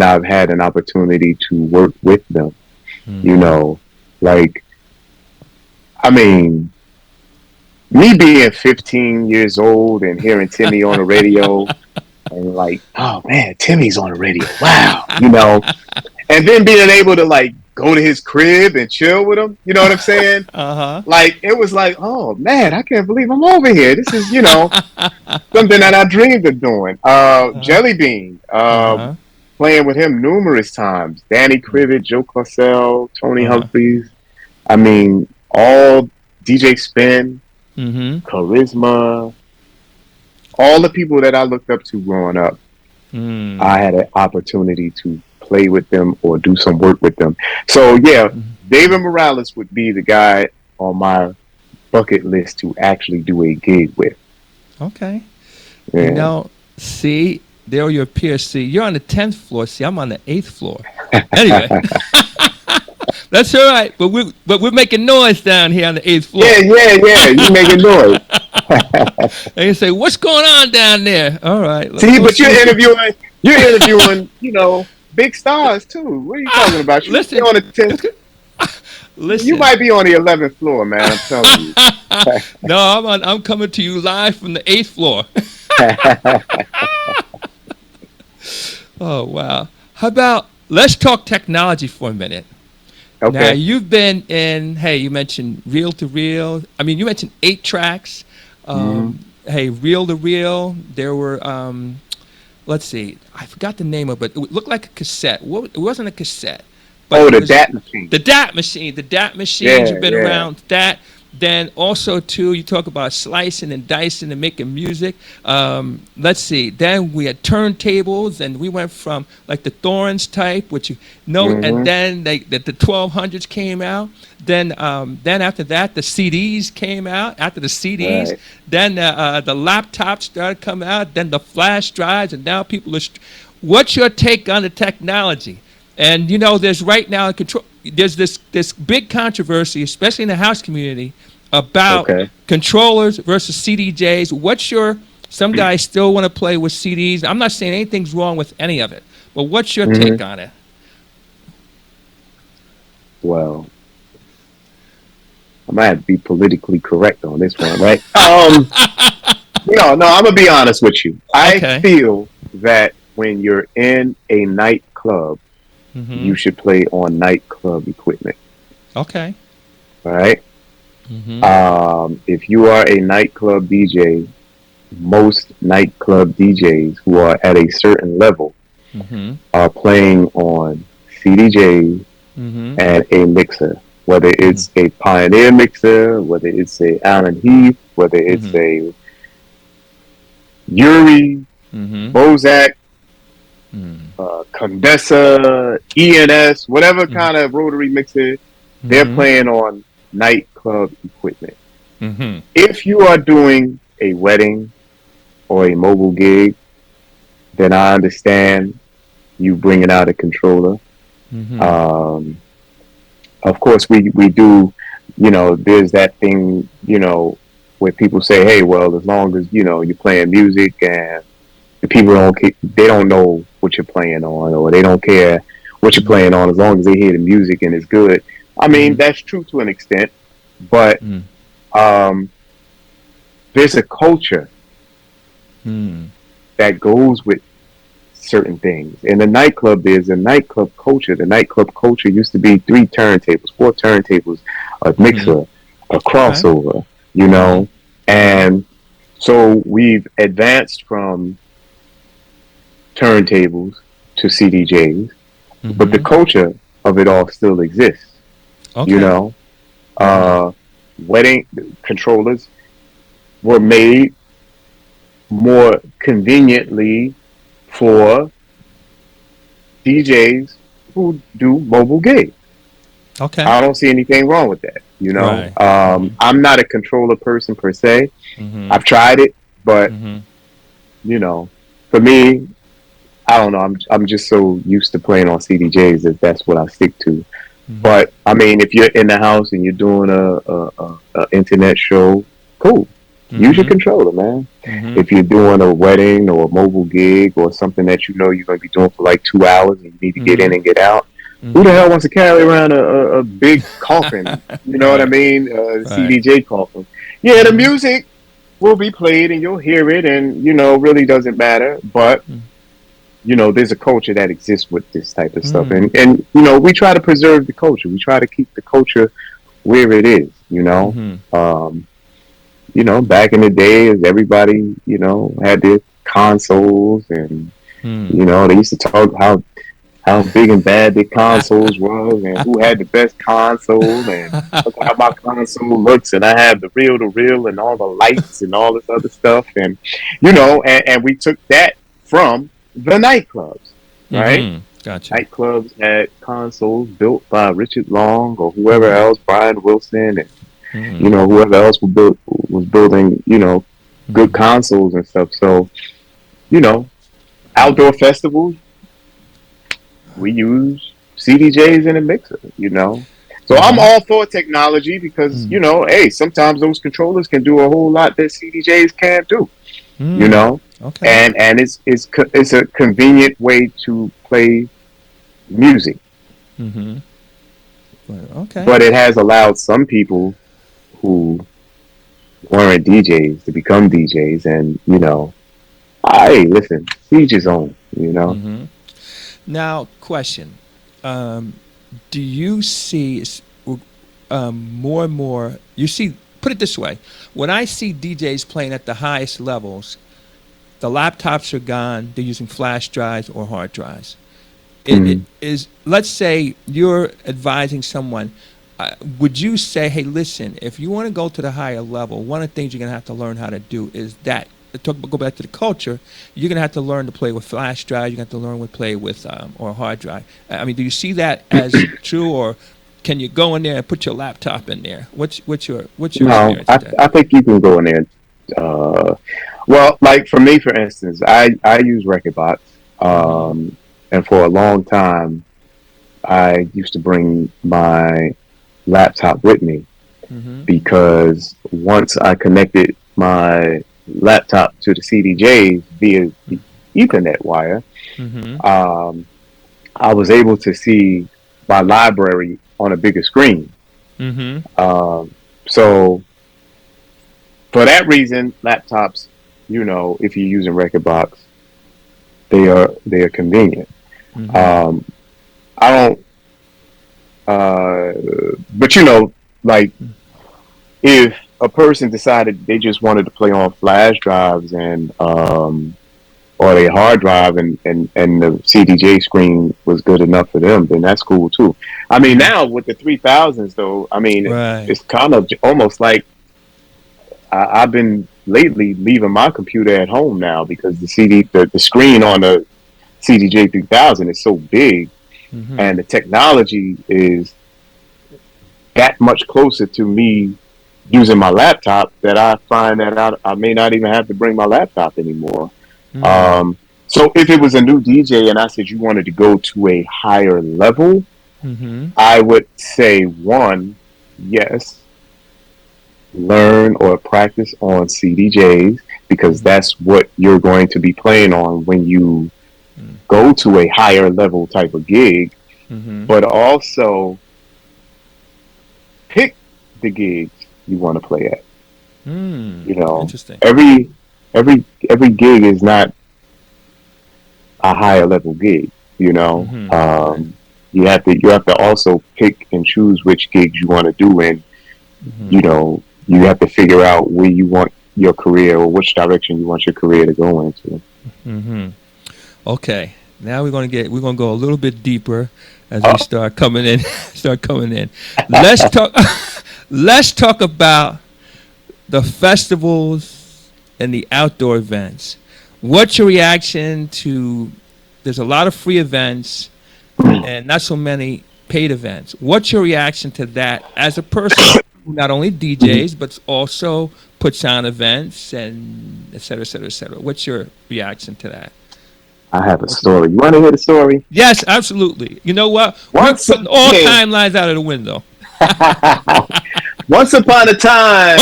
I've had an opportunity to work with them, I mean, me being 15 years old and hearing Timmy on the radio and like, oh man, Timmy's on the radio. Wow. And then being able to go to his crib and chill with him. You know what I'm saying? Like, it was like, oh man, I can't believe I'm over here. This is, something that I dreamed of doing. Jelly Bean, playing with him numerous times. Danny Crivet, Joe Clarcelle, Tony Humphries. I mean, all DJ Spin, Charisma, all the people that I looked up to growing up, I had an opportunity to play with them or do some work with them. So yeah, David Morales would be the guy on my bucket list to actually do a gig with. Okay. Yeah. See, there your peers. See, you're on the 10th floor. See, I'm on the 8th floor. Anyway. That's all right, but we're making noise down here on the 8th floor. Yeah, you making noise. And you say, what's going on down there? All right. See, but you're interviewing, big stars too. What are you talking about? Listen, on the 10th. Listen. You might be on the 11th floor, man. I'm telling you. No, I'm coming to you live from the 8th floor. Oh wow. How about let's talk technology for a minute. Okay. Now, you've been in, you mentioned reel to reel. I mean, you mentioned 8 tracks. Hey, reel to reel. There were, let's see, I forgot the name of it. It looked like a cassette. It wasn't a cassette. But the DAT machine. The DAT machine. The DAT machines have been around. That. Then also, too, you talk about slicing and dicing and making music. Let's see. Then we had turntables, and we went from like the Thorns type, which and then the 1200s came out. Then after that, the CDs came out. After the CDs, then the laptops started coming out. Then the flash drives, and now people are. What's your take on the technology? And there's right now there's this big controversy, especially in the house community, about controllers versus CDJs. Some guys still want to play with CDs. I'm not saying anything's wrong with any of it, but what's your take on it? Well, I might have to be politically correct on this one, right? No, I'm gonna be honest with you. I feel that when you're in a nightclub, you should play on nightclub equipment. Okay. All right. If you are a nightclub DJ, most nightclub DJs who are at a certain level are playing on CDJs and a mixer, whether it's a Pioneer mixer, whether it's a Allen Heath, whether it's a Uri, Bozak, Condesa, ENS, whatever kind of rotary mixer, they're playing on nightclub equipment. If you are doing a wedding or a mobile gig, then I understand you bringing out a controller. Of course, we do, there's that thing, where people say, hey, well, as long as, you're playing music and the people they don't know what you're playing on, or they don't care what you're playing on as long as they hear the music and it's good. I mean, that's true to an extent, but there's a culture that goes with certain things. In the nightclub, there's a nightclub culture. The nightclub culture used to be 3 turntables, 4 turntables, a mixer, a crossover, and so we've advanced from turntables to CDJs, but the culture of it all still exists. Wedding controllers were made more conveniently for DJs who do mobile gigs. I don't see anything wrong with that. I'm not a controller person per se. I've tried it, but for me, I don't know. I'm just so used to playing on CDJs that that's what I stick to. But I mean, if you're in the house and you're doing a internet show, cool. Use your controller, man. If you're doing a wedding or a mobile gig or something that you're going to be doing for like 2 hours and you need to get in and get out, who the hell wants to carry around a big coffin? You know what I mean? CDJ coffin. Yeah, the music will be played and you'll hear it, and really doesn't matter. But there's a culture that exists with this type of stuff, and we try to preserve the culture. We try to keep the culture where it is. Back in the day, as everybody had their consoles, and they used to talk how big and bad the consoles was, and who had the best console, and look how my console looks, and I have the reel and all the lights and all this other stuff, and and we took that from the nightclubs, right? Gotcha. Nightclubs had consoles built by Richard Long or whoever else, Brian Wilson, and whoever else was building good consoles and stuff. So outdoor festivals, we use CDJs in a mixer, So I'm all for technology because, hey, sometimes those controllers can do a whole lot that CDJs can't do, Okay. And it's a convenient way to play music. Okay. But it has allowed some people who weren't DJs to become DJs, and hey, listen, each his own, Now, question: do you see more and more? You see, put it this way: when I see DJs playing at the highest levels, the laptops are gone. They're using flash drives or hard drives. It is. Let's say you're advising someone. Would you say, hey, listen, if you want to go to the higher level, one of the things you're going to have to learn how to do is that. Go back to the culture. You're going to have to learn to play with flash drives. You're going to have to learn to play with or hard drive. I mean, do you see that as true, or can you go in there and put your laptop in there? What's your No, I think you can go in there. Well, like for me, for instance, I use Rekordbox, and for a long time, I used to bring my laptop with me because once I connected my laptop to the CDJs via the Ethernet wire, I was able to see my library on a bigger screen. So for that reason, laptops, if you're using Rekordbox, they are convenient. I don't, but like if a person decided they just wanted to play on flash drives and or a hard drive and the CDJ screen was good enough for them, then that's cool too. I mean, now with the 3000s though, I mean, it's kind of almost like I've been lately leaving my computer at home now because the screen on the CDJ 3000 is so big, and the technology is that much closer to me using my laptop that I find that I may not even have to bring my laptop anymore. So if it was a new DJ and I said you wanted to go to a higher level, I would say, one, yes, learn or practice on CDJs, because that's what you're going to be playing on when you go to a higher level type of gig. But also pick the gigs you want to play at. You know, interesting. Every gig is not a higher level gig. You know, you have to also pick and choose which gigs you want to do, and you know, you have to figure out where you want your career or which direction you want your career to go into. Okay, now we're gonna go a little bit deeper as we start coming in. Let's talk about the festivals and the outdoor events. What's your reaction to? There's a lot of free events and not so many paid events. What's your reaction to that as a person who not only DJs but also puts on events and et cetera, et cetera, et cetera? What's your reaction to that? I have a story. You want to hear the story? Yes, absolutely. You know what? We're putting all timelines out of the window. Once upon a time.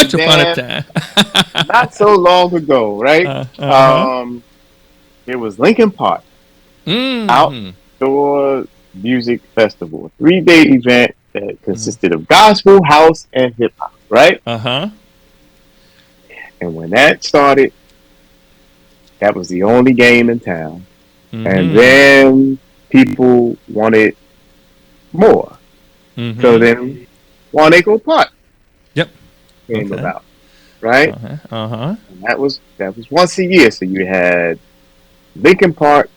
Not so long ago, right? It was Lincoln Park. Outdoor Music Festival. A 3-day event that consisted of gospel, house, and hip hop, right? And when that started, that was the only game in town. And then people wanted more. So then One Acre Park came about, right? And that was once a year. So you had Lincoln Park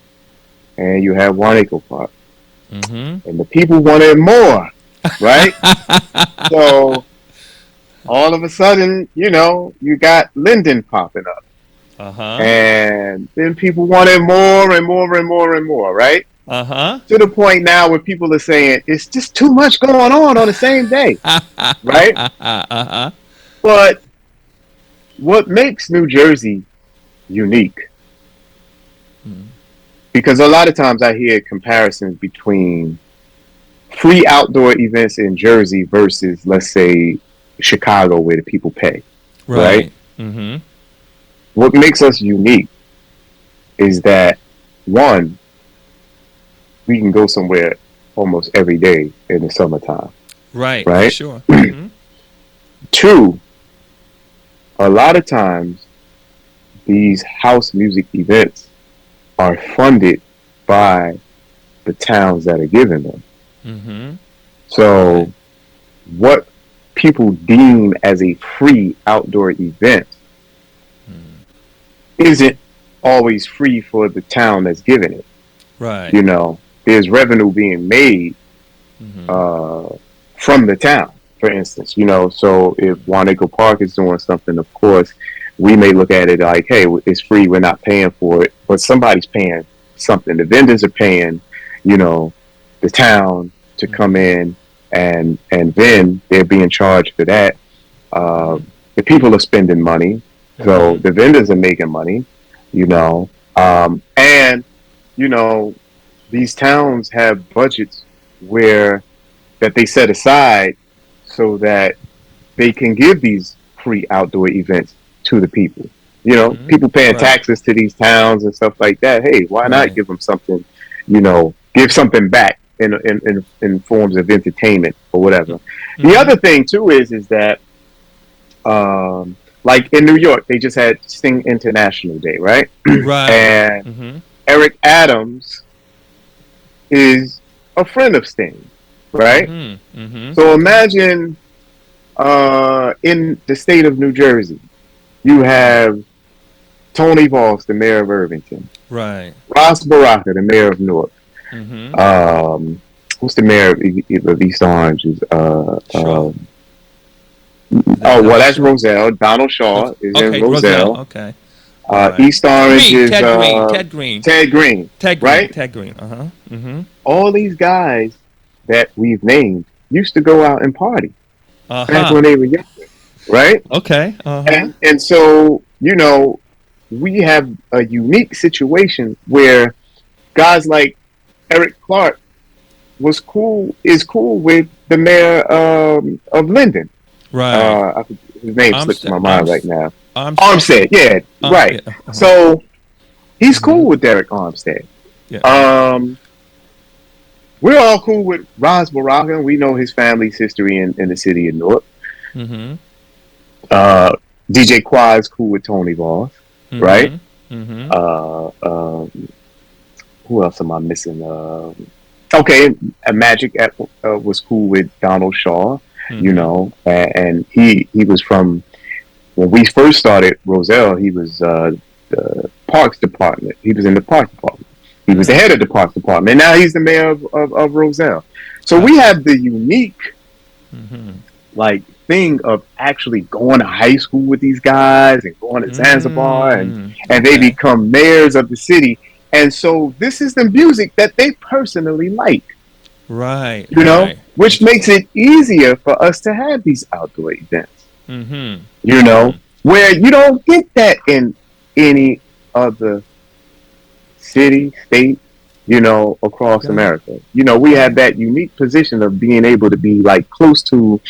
and you had One Acre Park. And the people wanted more, right? So all of a sudden, you know, you got Linden popping up. And then people wanted more and more and more and more, right? To the point now where people are saying it's just too much going on the same day, right? But what makes New Jersey unique? Because a lot of times I hear comparisons between free outdoor events in Jersey versus, let's say, Chicago, where the people pay, right? What makes us unique is that, one, we can go somewhere almost every day in the summertime. Right? Sure. Two, a lot of times these house music events are funded by the towns that are giving them. So what people deem as a free outdoor event isn't always free for the town that's giving it. You know, there's revenue being made from the town, for instance. You know, so if One Acre Park is doing something, of course, we may look at it like, hey, it's free, we're not paying for it, but somebody's paying something. The vendors are paying, you know, the town to come in, and then they're being charged for that. The people are spending money. So the vendors are making money, you know, and, you know, these towns have budgets that they set aside so that they can give these free outdoor events to the people. You know, people paying taxes to these towns and stuff like that. Hey, why not give them something, you know, give something back in forms of entertainment or whatever. The other thing too is that, like in New York, they just had Sting International Day, right? And Eric Adams is a friend of Sting, right? So imagine in the state of New Jersey, you have Tony Voss, the mayor of Irvington, Ross Baraka, the mayor of Newark. Who's the mayor of East Orange? That's Roselle. Donald Shaw is in Roselle. East Orange is Ted Green. Ted Green. Right? Ted Green. All these guys that we've named used to go out and party back when they were younger, right? Okay. And so, we have a unique situation where guys like Eric Clark is cool with the mayor of Linden. Right. His name slips my mind right now. Armstead. Yeah, right. Yeah. So he's cool with Derek Armstead. Yeah. We're all cool with Raz Baraka. We know his family's history in the city of Newark. DJ Quad's cool with Tony Voss, right? Who else am I missing? Okay, Magic was cool with Donald Shaw, and he was from when we first started Roselle. He was the Parks Department. He was in the Parks Department. He was the head of the Parks Department, and now he's the mayor of Roselle. So we have the unique, thing of actually going to high school with these guys and going to Zanzibar, and they become mayors of the city. And so this is the music that they personally like. Right. Which makes it easier for us to have these outdoor events. Where you don't get that in any other city, state, across America. We have that unique position of being able to be close to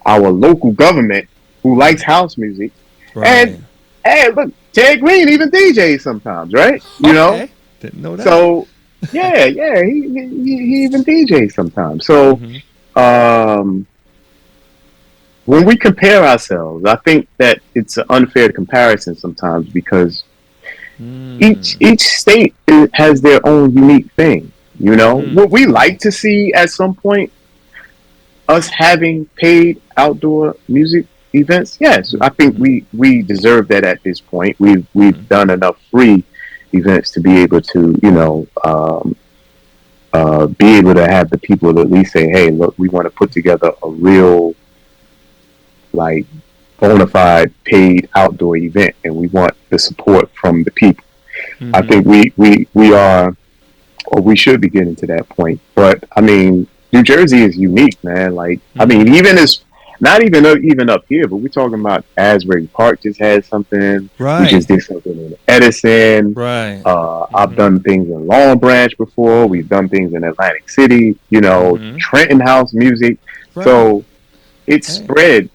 our local government who likes house music. Right. And hey, look, Ted Green even DJs sometimes, right? Didn't know that. So yeah, he even DJs sometimes. So when we compare ourselves, I think that it's an unfair comparison sometimes because each state has their own unique thing. Would we like to see at some point us having paid outdoor music events? Yes, I think we deserve that at this point. We've done enough free events to be able to, be able to have the people at least say, hey, look, we want to put together a real, bona fide paid outdoor event, and we want the support from the people. I think we are, or we should be getting to that point. But I mean, New Jersey is unique, man. I mean, even as not even up here, but we're talking about Asbury Park just had something. Right. We just did something in Edison. Right. I've done things in Long Branch before. We've done things in Atlantic City. Trenton House music. Right. So it's spread,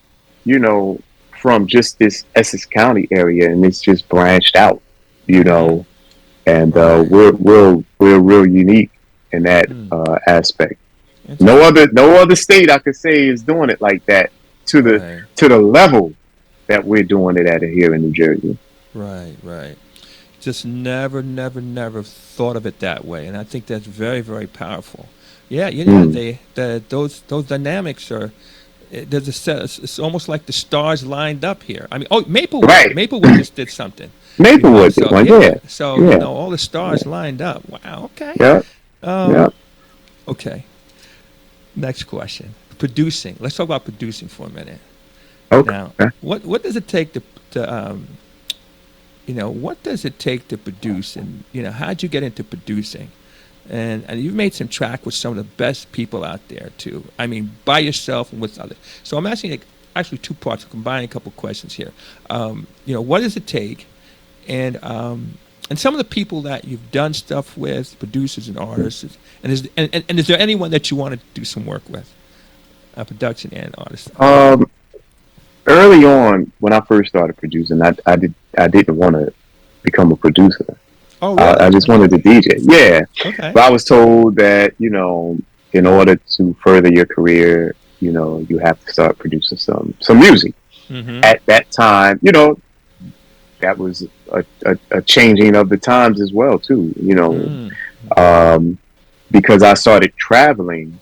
from just this Essex County area, and it's just branched out, and we're real unique in that aspect. No other state I could say is doing it like that to the level that we're doing it at here in New Jersey. Right. Just never thought of it that way, and I think that's very, very powerful. Yeah, those dynamics are. It's almost like the stars lined up here. I mean, Maplewood. Right. Maplewood just did something. Maplewood did one, yeah. So all the stars lined up. Wow. Okay. Yeah. Okay. Next question. Producing. Let's talk about producing for a minute. Okay. Now, what does it take to what does it take to produce, and how'd you get into producing? And you've made some track with some of the best people out there too. I mean, by yourself and with others. So I'm asking actually two parts, combining a couple questions here. What does it take, and some of the people that you've done stuff with, producers and artists, and is there anyone that you want to do some work with, production and artists? Early on, when I first started producing, I didn't want to become a producer. Oh, really? I just wanted to DJ. Yeah. Okay. But I was told that, in order to further your career, you have to start producing some music. Mm-hmm. At that time, that was a changing of the times as well, too, because I started traveling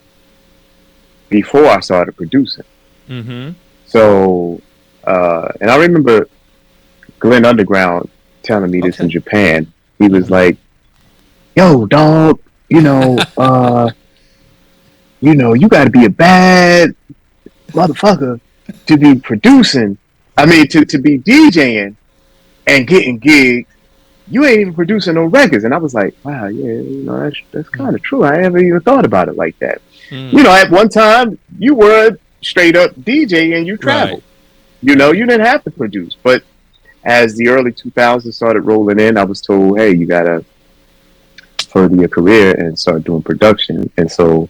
before I started producing. Mm-hmm. So, and I remember Glenn Underground telling me this in Japan. He was like, yo, dog, you got to be a bad motherfucker to be producing. I mean, to be DJing and getting gigs, you ain't even producing no records. And I was like, wow, yeah, that's kind of true. I never even thought about it like that. At one time, you were a straight up DJ and you traveled. You didn't have to produce. But as the early 2000s started rolling in, I was told, hey, you got to further your career and start doing production. And so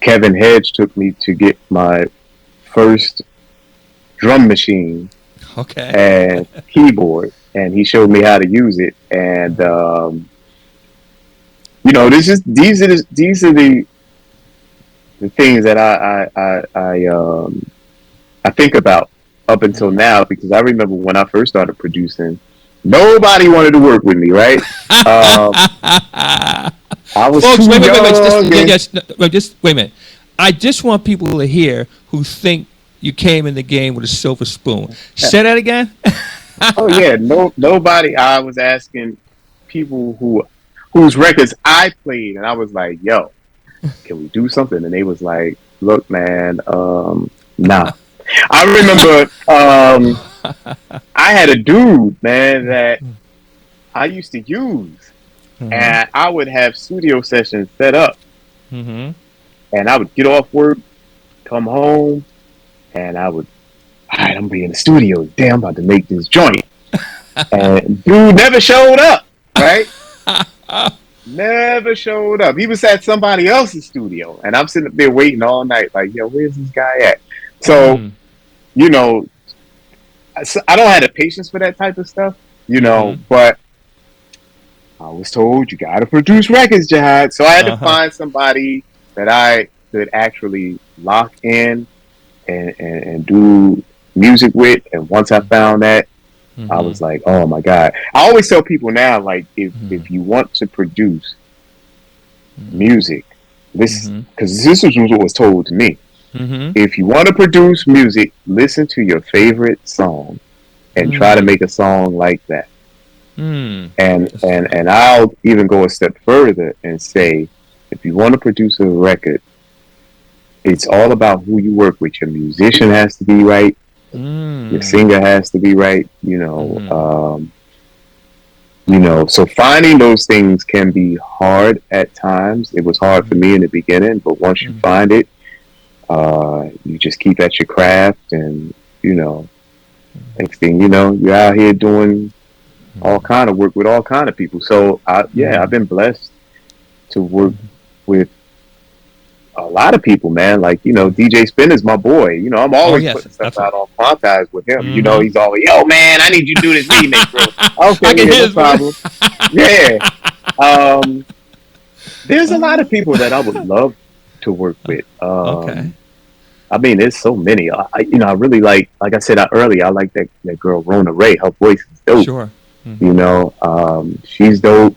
Kevin Hedge took me to get my first drum machine and keyboard. And he showed me how to use it, and these are the things that I think about up until now, because I remember when I first started producing, nobody wanted to work with me, right? I was Folks, too wait a minute. I just want people to hear who think you came in the game with a silver spoon. Say that again. Oh yeah, nobody. I was asking people whose records I played, and I was like, "Yo, can we do something?" And they was like, "Look, man, nah." I remember I had a dude, man, that I used to use, and I would have studio sessions set up, and I would get off work, come home, and I would. All right, I'm gonna be in the studio. Damn, I'm about to make this joint. And dude never showed up, right? Never showed up. He was at somebody else's studio, and I'm sitting up there waiting all night, like, yo, where's this guy at? So, I don't have the patience for that type of stuff, but I was told you got to produce records, Jihad. So I had to find somebody that I could actually lock in and do music with. And once I found that, I was like, oh my God. I always tell people now, like, if you want to produce music, because this is what was told to me. If you want to produce music, listen to your favorite song and try to make a song like that. And I'll even go a step further and say, if you want to produce a record, it's all about who you work with. Your musician has to be right. Your singer has to be right. So finding those things can be hard at times. It was hard for me in the beginning, but once you find it, you just keep at your craft, and next thing you know, you're out here doing all kind of work with all kind of people. So I've been blessed to work with a lot of people, man. Like, DJ Spin is my boy. I'm always putting stuff out on Quantize with him. He's always, yo, man, I need you to do this remix, bro. Okay, no problem. There's a lot of people that I would love to work with. I mean, there's so many. I really like I said earlier, I like that girl Rona Ray. Her voice is dope. Sure. She's dope.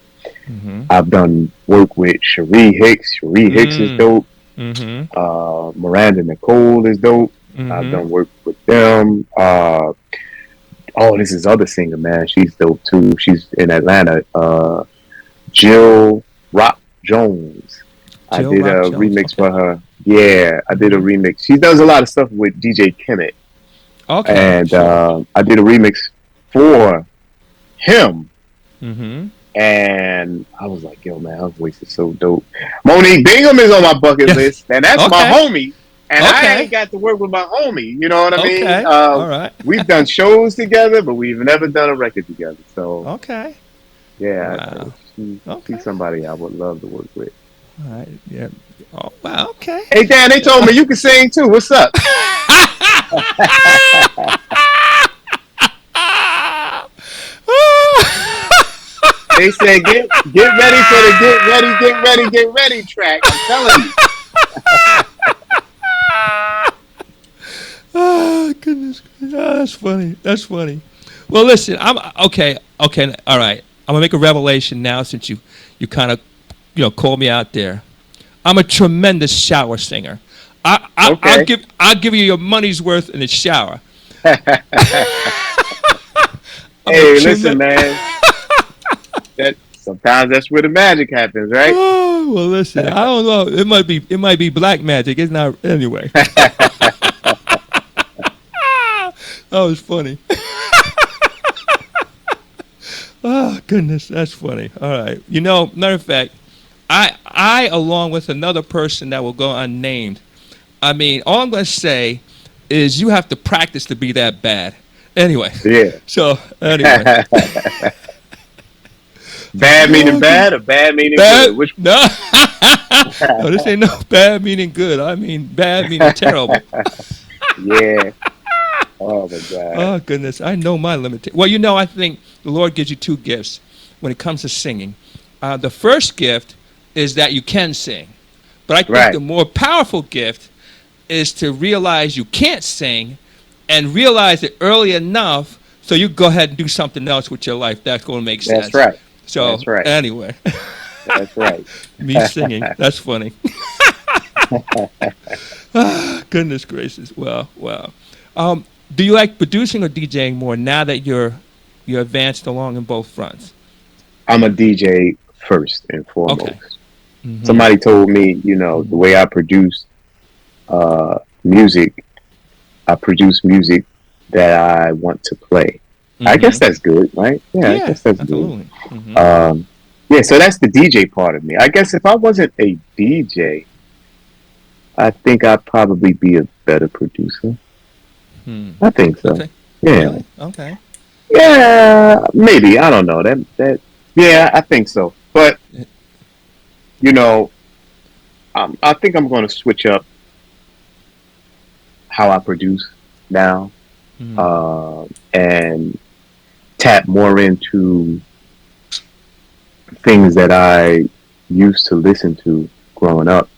I've done work with Cherie Hicks. Cherie Hicks is dope. Miranda Nicole is dope. I've done work with them. This is other singer, man. She's dope too. She's in Atlanta. Jill Rock Jones. I did a remix for her. Yeah, I did a remix. She does a lot of stuff with DJ Kemet. Okay. And I did a remix for him. And I was like, yo, man, her voice is so dope. Monique Bingham is on my bucket list, and that's my homie. And I ain't got to work with my homie. You know what I mean? All right. We've done shows together, but we've never done a record together. So yeah, she's somebody I would love to work with. All right. Yeah. Oh wow. Okay. Hey Dan, they told me you can sing too. What's up? They said get ready for the get ready track. I'm telling you. Oh goodness. Oh, that's funny. Well, listen, I'm okay. All right. I'm gonna make a revelation now, since you kind of called me out there. I'm a tremendous shower singer. I'll give you your money's worth in the shower. Hey, listen, man. Sometimes that's where the magic happens, right? Oh, well, listen, I don't know. It might be black magic. It's not anyway. That was funny. Oh goodness, that's funny. All right, matter of fact, I along with another person that will go unnamed. I mean, all I'm going to say is you have to practice to be that bad. Anyway. Yeah. So anyway. Bad meaning bad or bad meaning good? Which no. No, this ain't no bad meaning good. I mean bad meaning terrible. Yeah. Oh my God. Oh goodness, I know my limit. Well, I think the Lord gives you two gifts when it comes to singing. The first gift is that you can sing, but I think the more powerful gift is to realize you can't sing, and realize it early enough so you go ahead and do something else with your life. That's going to make sense. That's right. So that's right. Anyway, that's right. Me singing. That's funny. Goodness gracious. Well, wow. Do you like producing or DJing more now that you're advanced along in both fronts? I'm a DJ first and foremost. Okay. Mm-hmm. Somebody told me, the way I produce music, I produce music that I want to play. Mm-hmm. I guess that's good, right? Yeah, I guess that's absolutely good. Mm-hmm. So that's the DJ part of me. I guess if I wasn't a DJ, I think I'd probably be a better producer. I think so. Okay. Yeah. Really? Okay. Yeah, maybe. I don't know. That. Yeah, I think so. But I think I'm going to switch up how I produce now, and tap more into things that I used to listen to growing up.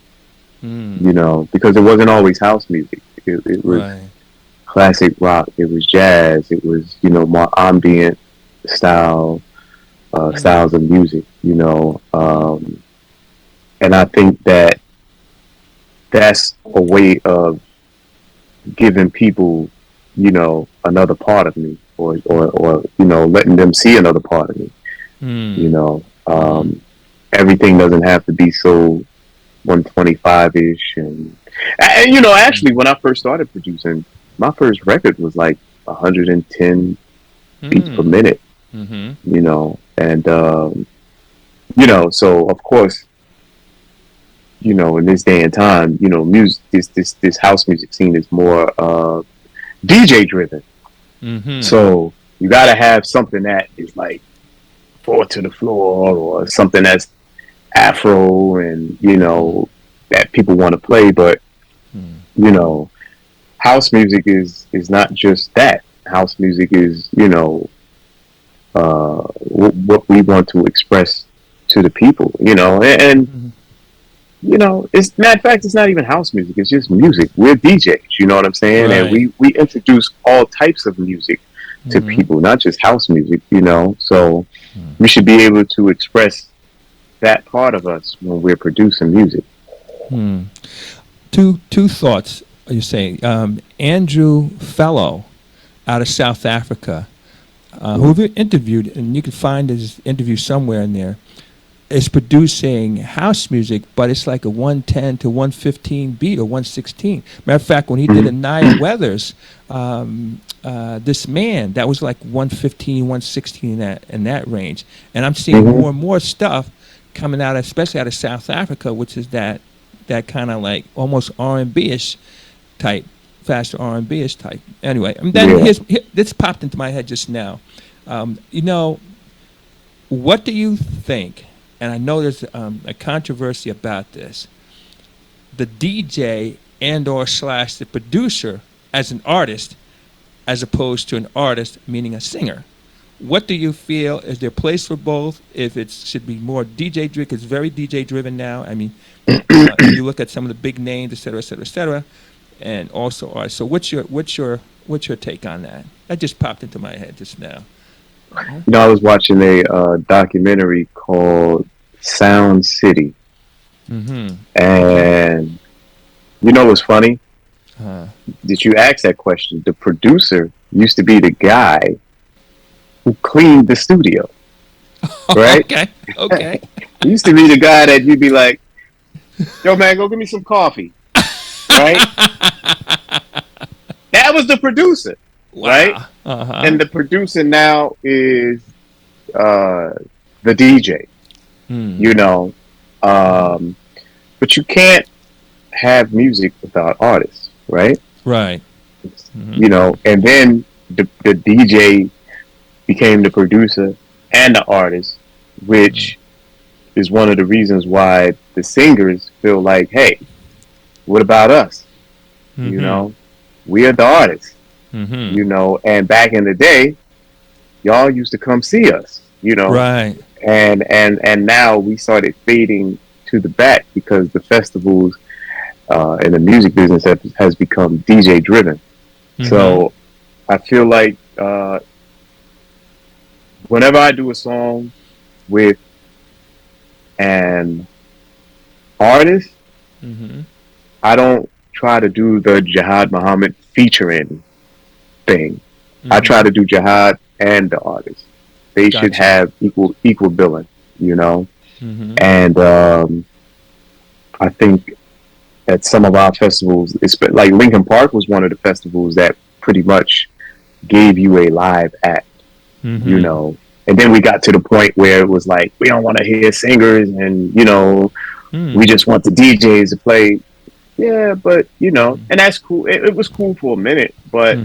Because it wasn't always house music. It was classic rock. It was jazz. It was more ambient styles of music. And I think that that's a way of giving people, another part of me, or letting them see another part of me. Everything doesn't have to be so 125-ish, and actually, when I first started producing, my first record was like 110 beats per minute. And so of course, in this day and time, music, this house music scene is more DJ driven. So you got to have something that is like 4 to the floor, or something that's Afro, and that people want to play. But house music is not just that. House music is what we want to express to the people. And it's matter of fact, it's not even house music. It's just music. We're DJs. You know what I'm saying? Right. And we introduce all types of music to people, not just house music. So we should be able to express that part of us when we're producing music. Two thoughts. You're saying Andrew Fellow out of South Africa, who we interviewed, and you can find his interview somewhere in there, is producing house music, but it's like a 110 to 115 beat, or 116. Matter of fact, when he did a Nile Weathers, this man, that was like 115, 116 in that range. And I'm seeing more and more stuff coming out, especially out of South Africa, which is that kind of like almost R&B-ish type, faster R&B-ish type. Anyway, and then this popped into my head just now. What do you think? And I know there's a controversy about this. The DJ and/or / the producer as an artist, as opposed to an artist, meaning a singer. What do you feel? Is there a place for both? If it should be more DJ driven, it's very DJ driven now. I mean, you look at some of the big names, et cetera, and also artists. So what's your take on that? That just popped into my head just now. I was watching a documentary called Sound City, and what's funny? Did you ask that question? The producer used to be the guy who cleaned the studio, right? Okay. He used to be the guy that you'd be like, "Yo, man, go get me some coffee," right? That was the producer, right? And the producer now is the DJ, you know, but you can't have music without artists, right? Right. You know, and then the DJ became the producer and the artist, which is one of the reasons why the singers feel like, hey, what about us? You know, we are the artists, you know, and back in the day, y'all used to come see us, you know, right. And now we started fading to the back because the festivals and the music business has become DJ driven. So I feel like whenever I do a song with an artist, I don't try to do the JIHAD Muhammad featuring thing. I try to do JIHAD and the artist. They should have equal billing, you know. And I think at some of our festivals, it's like Lincoln Park was one of the festivals that pretty much gave you a live act, you know. And then we got to the point where it was like, we don't want to hear singers and, you know, we just want the DJs to play. Yeah, but, you know, and that's cool. It was cool for a minute, but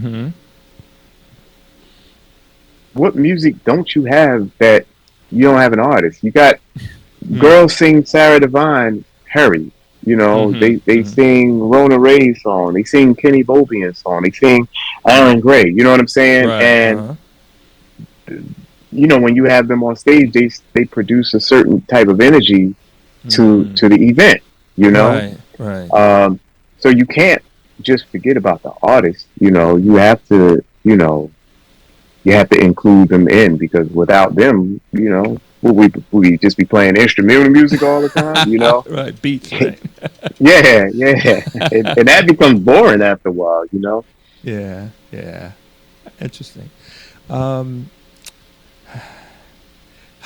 what music don't you have that you don't have an artist? You got girls sing Sarah Divine, Harry. You know, they sing Rona Ray's song. They sing Kenny Bobian's song. They sing Aaron Gray. You know what I'm saying? Right. And you know, when you have them on stage, they produce a certain type of energy to the event. You know, right. So you can't just forget about the artist. You know, you have to, you know, you have to include them in, because without them, you know, we just be playing instrumental music all the time, you know? Right, beats, right. yeah. And that becomes boring after a while, you know? Yeah. Interesting. How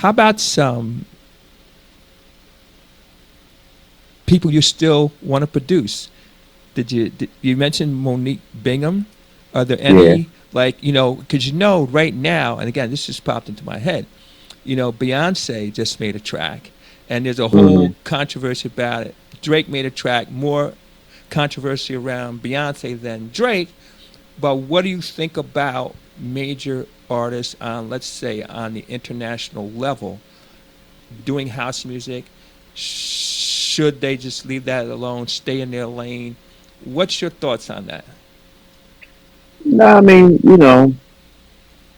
about some people you still want to produce? Did you mention Monique Bingham? Are there any, like, you know, because you know right now, and again, this just popped into my head, you know, Beyonce just made a track, and there's a whole controversy about it. Drake made a track, more controversy around Beyonce than Drake. But what do you think about major artists on, let's say, on the international level doing house music? Should they just leave that alone, stay in their lane? What's your thoughts on that? No, I mean, you know,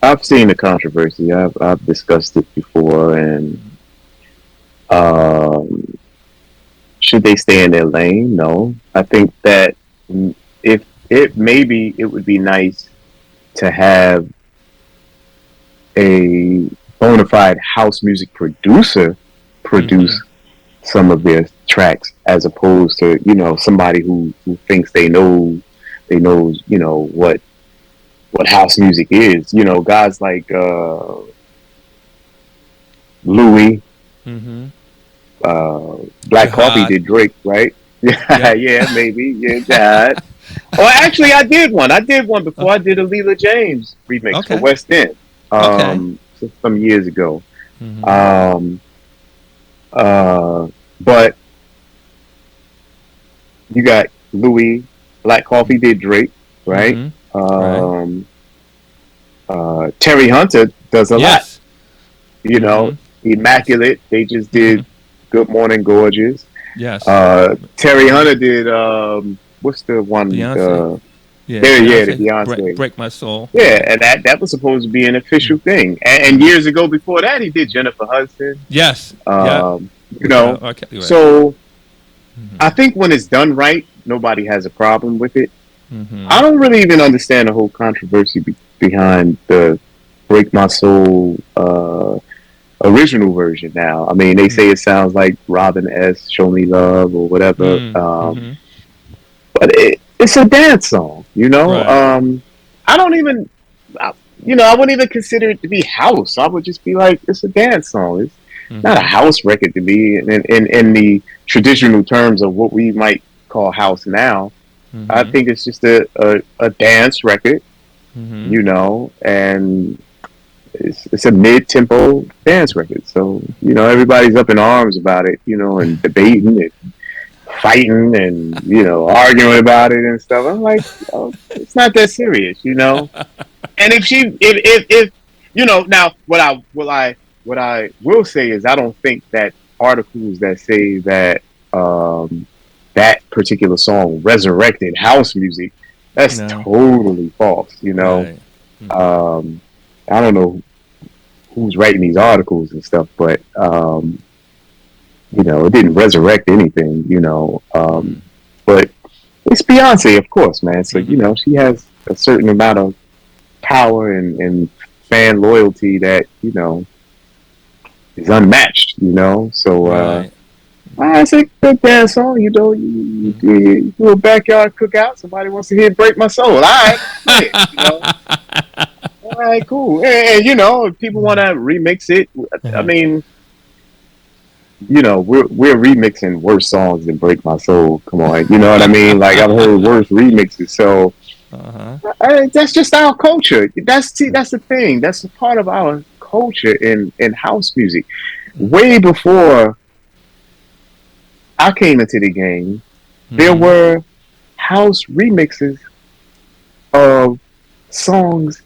I've seen the controversy. I've discussed it before, and should they stay in their lane? No. I think that if maybe it would be nice to have a bona fide house music producer produce some of their tracks, as opposed to, you know, somebody who thinks they knows, you know, what house music is. You know, guys like Louis, Black Coffee did Drake, right? Yeah, maybe. Yeah, JIHAD. Well, actually, I did one before I did a Leela James remix for West End, some years ago. But you got Louis, Black Coffee did Drake, right? Terry Hunter does a lot. You know, Immaculate, they just did Good Morning Gorgeous. Yes. Terry Hunter did what's the one? Beyonce. The Beyonce. Break My Soul. Yeah, and that was supposed to be an official thing. And years ago before that, he did Jennifer Hudson. Yes. You know, so I think when it's done right, nobody has a problem with it. I don't really even understand the whole controversy behind the Break My Soul original version now. I mean, they say it sounds like Robin S. Show Me Love or whatever. But it's a dance song, you know? I don't even, you know, I wouldn't even consider it to be house. I would just be like, it's a dance song. It's not a house record to me in the traditional terms of what we might call house now. I think it's just a dance record, you know, and it's a mid-tempo dance record. So, you know, everybody's up in arms about it, you know, and debating and fighting and, you know, arguing about it and stuff. I'm like, oh, it's not that serious, you know. And if you know, now what I will say is I don't think that articles that say that that particular song resurrected house music, that's totally false, you know. Right. I don't know who's writing these articles and stuff, but you know, it didn't resurrect anything, you know. But it's Beyonce, of course, man. So, you know, she has a certain amount of power and fan loyalty that, you know, is unmatched, you know. So I say good dance song, you know, you do a backyard cookout, somebody wants to hear Break My Soul. All right, play it, you know. All right, cool. And you know, if people want to remix it, I mean, you know, we're remixing worse songs than Break My Soul. Come on, you know what I mean? Like, I've heard worse remixes. So that's just our culture. That's the thing. That's a part of our culture in house music. Way before I came into the game, there were house remixes of songs.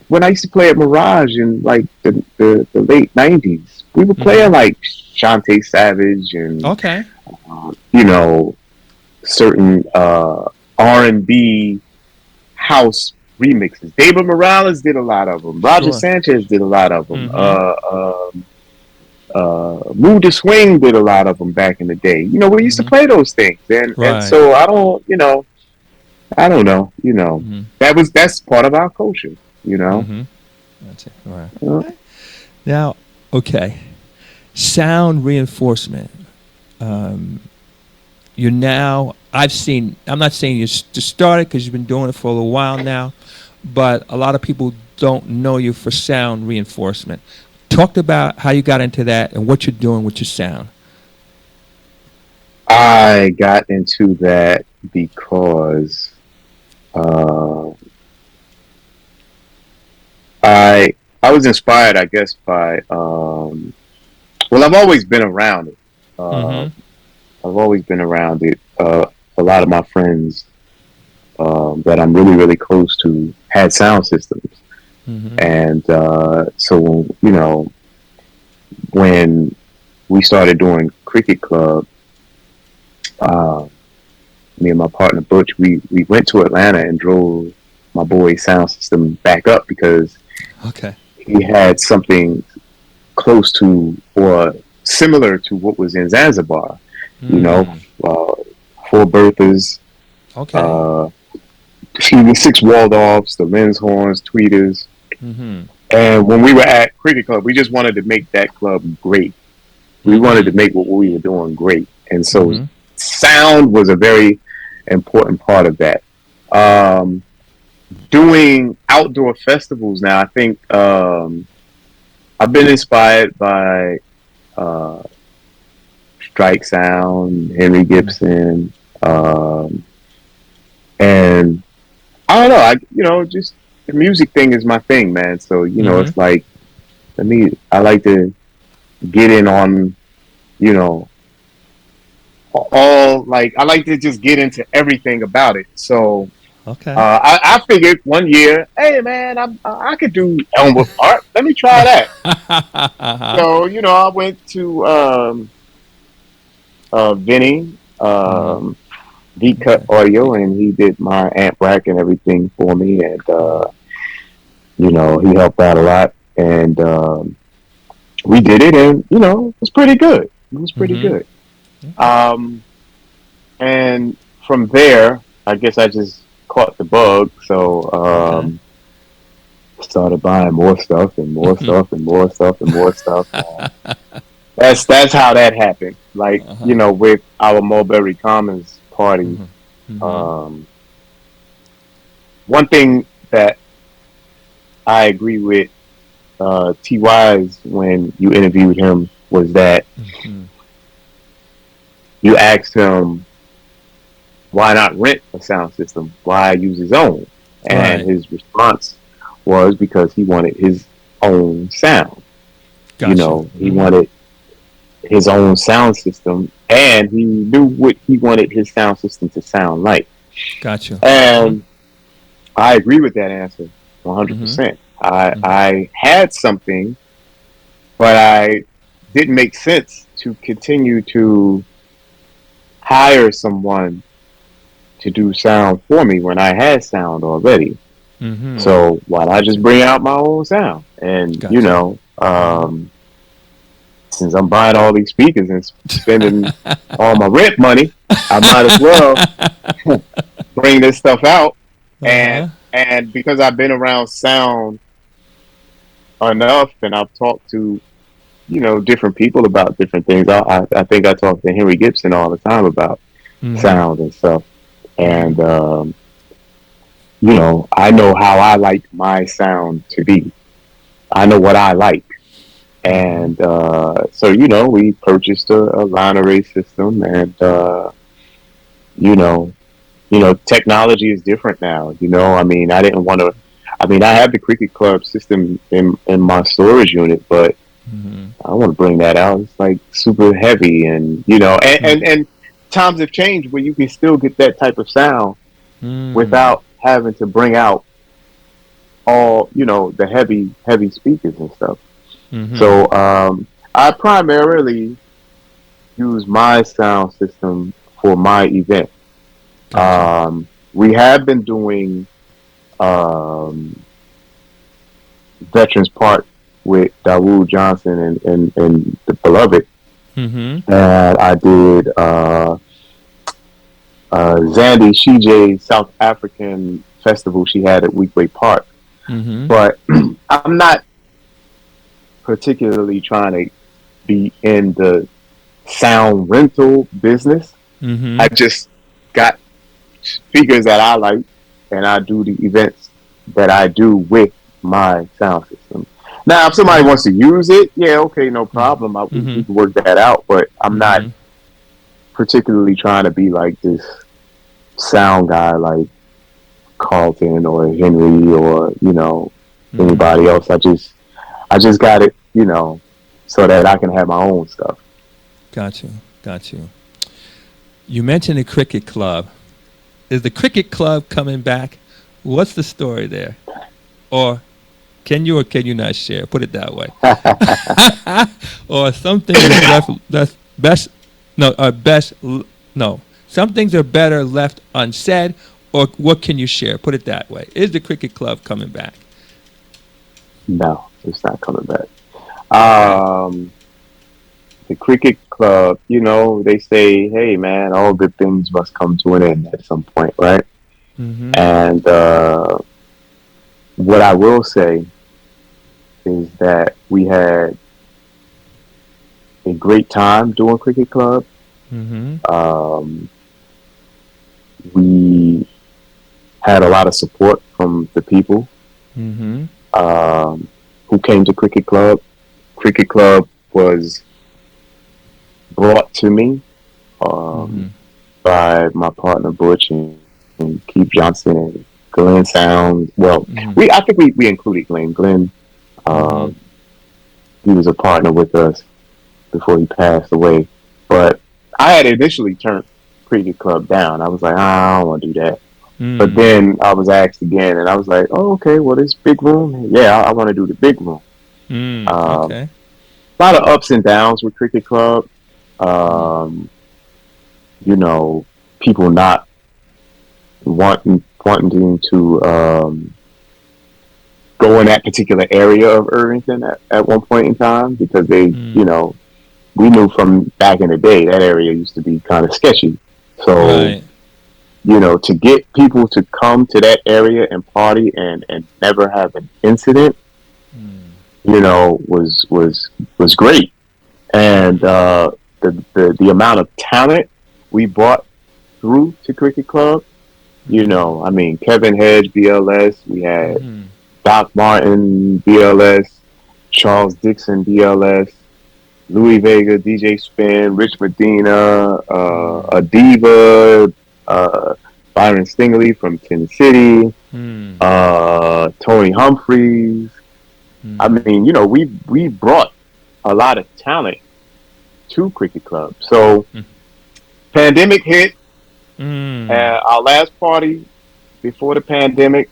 When I used to play at Mirage in like the late 90s, we were playing like Shantae Savage and you know, certain R&B house remixes. David Morales did a lot of them. Roger Sanchez did a lot of them. Move the Swing did a lot of them back in the day. You know, we used to play those things, and so I don't know, you know, that's part of our culture, you know. That's it. All right. Now, okay, sound reinforcement. You're now. I'm not saying you just started because you've been doing it for a little while now, but a lot of people don't know you for sound reinforcement. Talk about how you got into that and what you're doing with your sound. I got into that because I was inspired, I guess, by I've always been around it. I've always been around it. A lot of my friends that I'm really, really close to had sound systems. And so, you know, when we started doing Cricket Club, me and my partner Butch, we went to Atlanta and drove my boy's sound system back up because he had something close to or similar to what was in Zanzibar. You know, 4 Berthas, the 6 Waldorfs, the Lens horns, tweeters. And when we were at Cricket Club, we just wanted to make that club great. We wanted to make what we were doing great. And so sound was a very important part of that. Doing outdoor festivals now, I think I've been inspired by Strike Sound, Henry Gibson, and I don't know, just the music thing is my thing, man. So, you know, it's like, I like to get in on, you know, I like to just get into everything about it. So, I figured one year, hey, man, I could do album art. Let me try that. So, you know, I went to Vinny, Deep Cut Audio, and he did my amp rack and everything for me, and you know, he helped out a lot, and we did it, and you know, it was pretty good. It was pretty good. And from there, I guess I just caught the bug, so started buying more stuff and more stuff and more stuff and more stuff. That's how that happened. Like, you know, with our Mulberry Commons party, one thing that I agree with T.Y.'s when you interviewed him was that you asked him, why not rent a sound system? Why use his own? And his response was because he wanted his own sound. Gotcha. You know, he wanted his own sound system, and he knew what he wanted his sound system to sound like. Gotcha. And I agree with that answer 100%. I had something, but I didn't make sense to continue to hire someone to do sound for me when I had sound already. So why not just bring out my own sound? And you know, since I'm buying all these speakers and spending all my rent money, I might as well bring this stuff out. And because I've been around sound enough, and I've talked to, you know, different people about different things. I think I talk to Henry Gibson all the time about sound and stuff. And you know, I know how I like my sound to be. I know what I like. And so, you know, we purchased a line array system, and you know, technology is different now. You know, I mean, I didn't want to. I mean, I have the Cricket Club system in my storage unit, but I want to bring that out. It's like super heavy, and you know, and times have changed where you can still get that type of sound without having to bring out all, you know, the heavy speakers and stuff. So I primarily use my sound system for my event. We have been doing Veterans Park with Dawood Johnson and the Beloved. And I did Zandi Shijay's South African festival she had at Weekway Park. But I'm not particularly trying to be in the sound rental business. I just got speakers that I like, and I do the events that I do with my sound system. Now, if somebody wants to use it, yeah, okay, no problem. We can work that out, but I'm not particularly trying to be like this sound guy like Carlton or Henry or, you know, anybody else. I just got it, you know, so that I can have my own stuff. Got you. You mentioned the Cricket Club. Is the Cricket Club coming back? What's the story there? Or can you not share? Put it that way. Or some things some things are better left unsaid. Or what can you share? Put it that way. Is the Cricket Club coming back? No, it's not coming back. The Cricket Club, you know, they say, hey, man, all good things must come to an end at some point, right? And what I will say is that we had a great time doing Cricket Club. We had a lot of support from the people who came to Cricket Club. Cricket Club was brought to me by my partner Butch and Keith Johnson and Glenn Sound. Well, I think we included Glenn. Glenn, he was a partner with us before he passed away. But I had initially turned Cricket Club down. I was like, I don't want to do that. But then I was asked again, and I was like, oh, okay, well, this big room, yeah, I want to do the big room. A lot of ups and downs with Cricket Club. You know, people not wanting to go in that particular area of Irvington at one point in time because they, you know, we knew from back in the day that area used to be kind of sketchy. So, you know, to get people to come to that area and party and never have an incident, you know, was great. And the amount of talent we brought through to Cricket Club, you know, I mean, Kevin Hedge, BLS, we had Doc Martin, BLS, Charles Dixon, BLS, Louis Vega, DJ Spin, Rich Medina, Adiva, Byron Stingley from Tennessee, Tony Humphreys, I mean, we brought a lot of talent to Cricket Club. So, pandemic hit. Our last party before the pandemic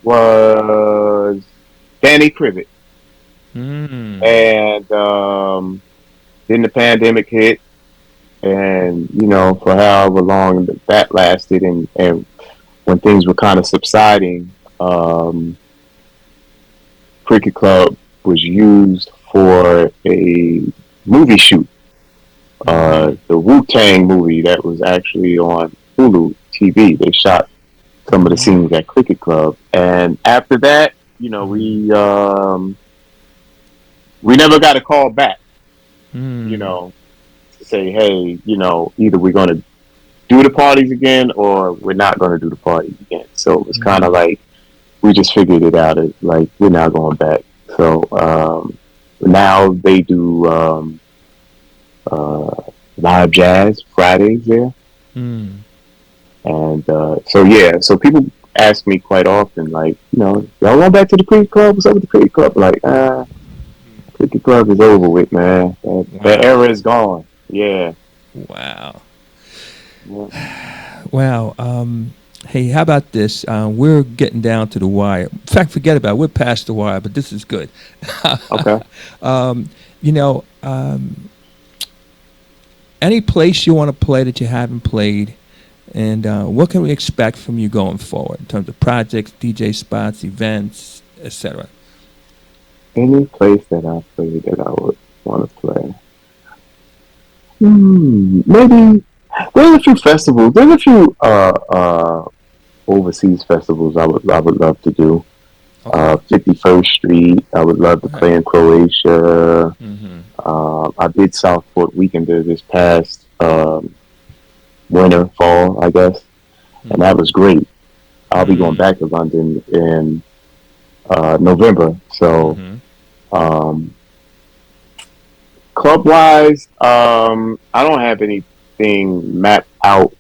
was Danny Privet. And then the pandemic hit, and for however long that lasted, and when things were kind of subsiding, Cricket Club was used for a movie shoot. The Wu-Tang movie that was actually on Hulu TV. They shot some of the scenes at Cricket Club, and after that, we never got a call back. To say, hey, either we're going to do the parties again or we're not going to do the parties again. So it was kind of like we just figured it out. It's like we're not going back. So now they do live jazz Fridays there. And so people ask me quite often, like, y'all going back to the Cricket Club? What's up with the Cricket Club? Like, Cricket Club is over with, man. That era is gone. Yeah. Wow. Wow. Hey, how about this? We're getting down to the wire. In fact, forget about it. We're past the wire, but this is good. Okay. Any place you want to play that you haven't played, and what can we expect from you going forward in terms of projects, DJ spots, events, etc.? Any place that I played that I would want to play. Maybe there's a few festivals. There's a few overseas festivals I would love to do. 51st Street. I would love to play in Croatia. I did Southport Weekender this past fall, I guess, and that was great. I'll be going back to London in November. So, club-wise, I don't have anything mapped out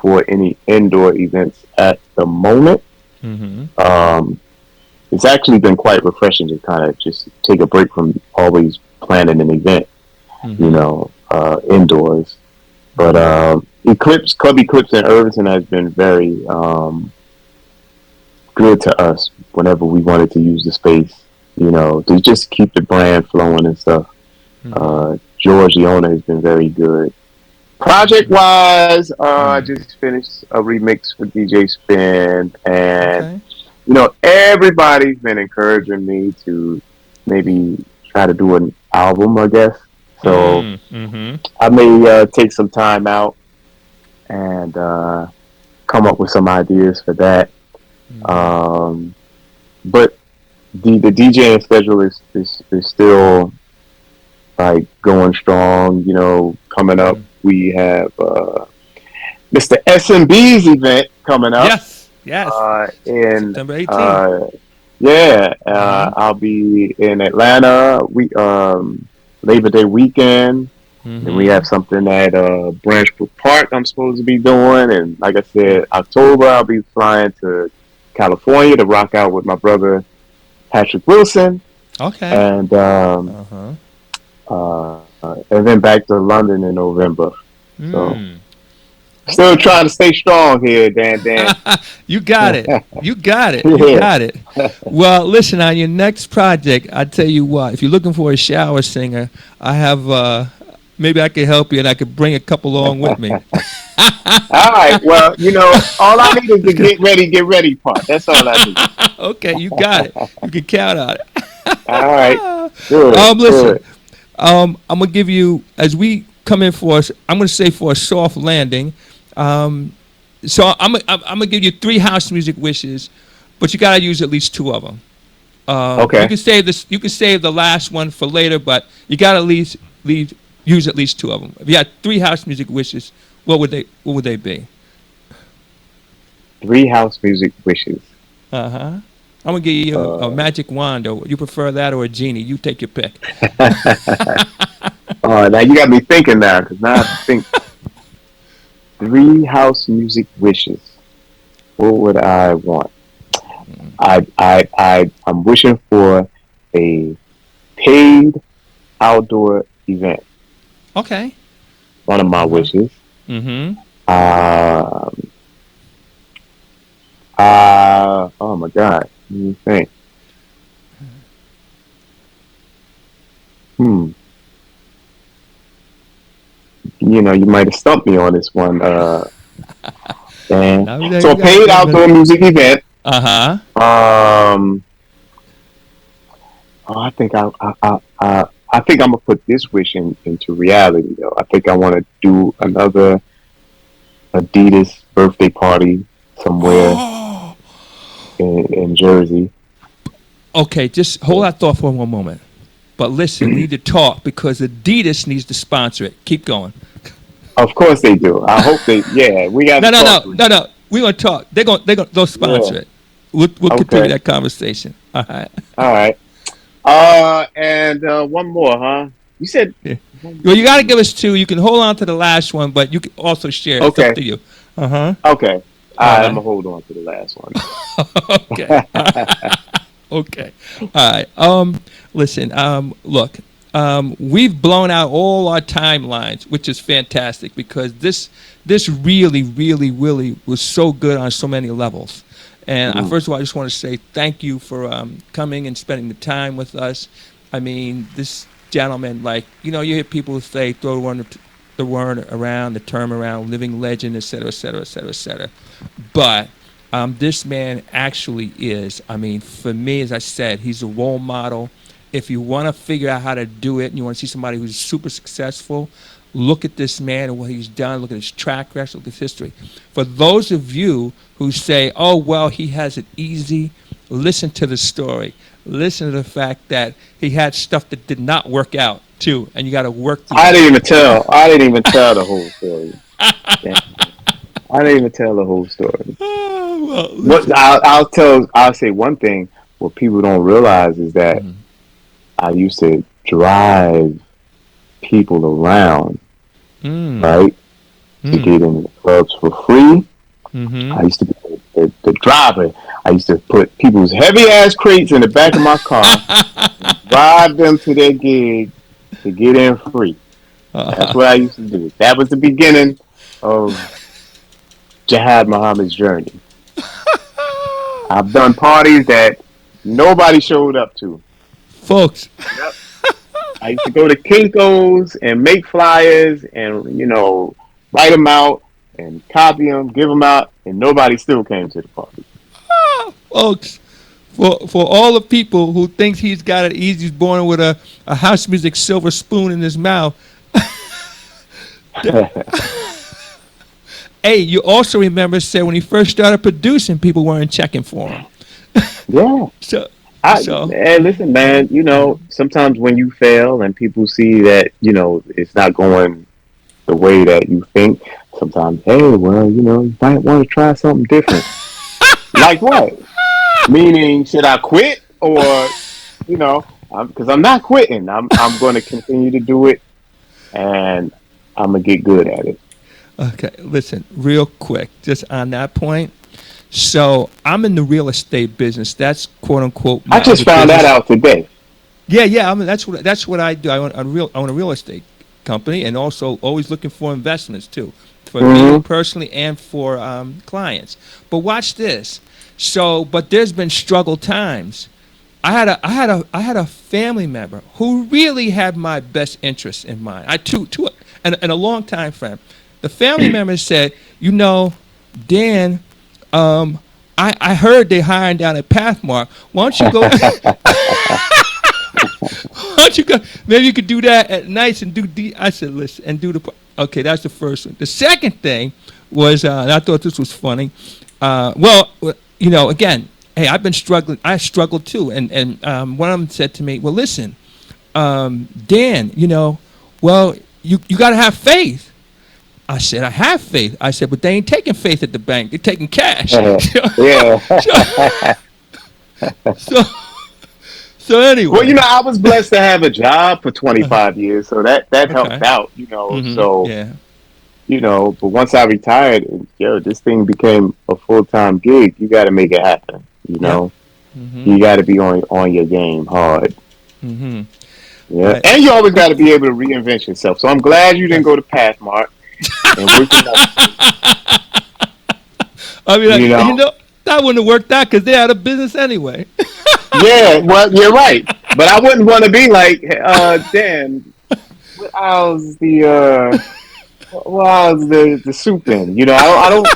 for any indoor events at the moment. It's actually been quite refreshing to kind of just take a break from always planning an event, indoors. But Club Eclipse in Irvington has been very good to us whenever we wanted to use the space, to just keep the brand flowing and stuff. George, the owner, has been very good. Project-wise, I just finished a remix with DJ Spin, and everybody's been encouraging me to maybe try to do an album, I guess. So I may take some time out and come up with some ideas for that. But the DJing schedule is still like going strong. Coming up, we have Mr. SMB's event coming up. Yes. In September 18th. I'll be in Atlanta. Labor Day weekend, and we have something at Branchbrook Park I'm supposed to be doing. And like I said, October I'll be flying to California to rock out with my brother Patrick Wilson. Okay. And then back to London in November. So. Still trying to stay strong here, Dan. You got it. You got it. Well, listen, on your next project, I tell you what, if you're looking for a shower singer, I have, maybe I could help you and I could bring a couple along with me. All right. Well, all I need is the get ready part. That's all I need. Okay, you got it. You can count on it. All right. Good. Listen, I'm going to give you, as we come in for us, I'm going to say for a soft landing. So I'm gonna give you 3 house music wishes, but you gotta use at least 2 of them. Okay. You can save this. You can save the last one for later, but you gotta at least use at least 2 of them. If you had 3 house music wishes, what would they be? 3 house music wishes. I'm gonna give you a magic wand, or you prefer that or a genie? You take your pick. Now you got me thinking now, because now I have to think. 3 house music wishes. What would I want? I'm wishing for a paid outdoor event. Okay. One of my wishes. Mm-hmm. Oh my God. Let me think. You know, you might have stumped me on this one. So a paid outdoor music event. I think I think I'm gonna put this wish into reality though. I think I want to do another Adidas birthday party somewhere in Jersey. Okay, just hold that thought for one moment. But listen, we need to talk because Adidas needs to sponsor it. Keep going. Of course they do. I hope they. Yeah, we got. No. We're gonna talk. They'll sponsor it. We'll continue that conversation. All right. And one more, huh? You said. Yeah. Well, you got to give us two. You can hold on to the last one, but you can also share. Okay. It's up to you. Okay. I'm gonna hold on to the last one. Okay. Okay. All right. Listen. Look. We've blown out all our timelines, which is fantastic because this really, really, really was so good on so many levels. And first of all, I just want to say thank you for coming and spending the time with us. I mean, this gentleman, like, you know, you hear people say, throw the word around, the term around, living legend, et cetera, et cetera, et cetera, et cetera. But this man actually is, I mean, for me, as I said, he's a role model. If you want to figure out how to do it and you want to see somebody who's super successful, look at this man and what he's done. Look at his track record. Look at his history. For those of you who say, oh, well, he has it easy, listen to the story. Listen to the fact that he had stuff that did not work out, too, and you got to work through it. I didn't even tell the whole story. I didn't even tell the whole story. But I'll say one thing. What people don't realize is that I used to drive people around, right, to get in the clubs for free. I used to be the driver. I used to put people's heavy ass crates in the back of my car, drive them to their gig to get in free. That's what I used to do. That was the beginning of JIHAD Muhammad's journey. I've done parties that nobody showed up to. Folks. Yep. I used to go to Kinko's and make flyers and, you know, write them out and copy them, give them out, and nobody still came to the party. Folks, for all the people who think he's got it easy, he's born with a house music silver spoon in his mouth. Hey, you also remember, said when he first started producing, people weren't checking for him. Yeah. Hey, listen, man, you know, sometimes when you fail and people see that, you know, it's not going the way that you think, sometimes, hey, well, you know, you might want to try something different. Like what? Meaning, should I quit? Or, you know, because I'm not quitting. I'm going to continue to do it, and I'm going to get good at it. Okay, listen, real quick, just on that point. So I'm in the real estate business. That's quote unquote. I just found that out today. Yeah. I mean, that's what I do. I own a real estate company, and also always looking for investments too, for me personally and for clients. But watch this. So, but there's been struggle times. I had a family member who really had my best interests in mind. And a long time friend. The family member said, you know, Dan, I heard they hiring down at Pathmark. Why don't you go? Why don't you go? Maybe you could do that at nights and do. I said, listen, and do the. Okay, that's the first one. The second thing was, and I thought this was funny. Well, you know, again, hey, I've been struggling. I struggled too, and one of them said to me, well, listen, Dan, you know, well, you got to have faith. I said, I have faith. I said, but they ain't taking faith at the bank. They're taking cash. Yeah. So anyway. Well, you know, I was blessed to have a job for 25 years, so that helped out, you know. So, you know, but once I retired, this thing became a full-time gig. You got to make it happen, you know. You got to be on your game hard. Mm-hmm. Yeah, right. And you always got to be able to reinvent yourself. So I'm glad you didn't go to Pathmark and work it out. I mean, that wouldn't have worked out because they're out of business anyway. Yeah, well, you're right. But I wouldn't want to be like, Dan, how's the soup in? I don't.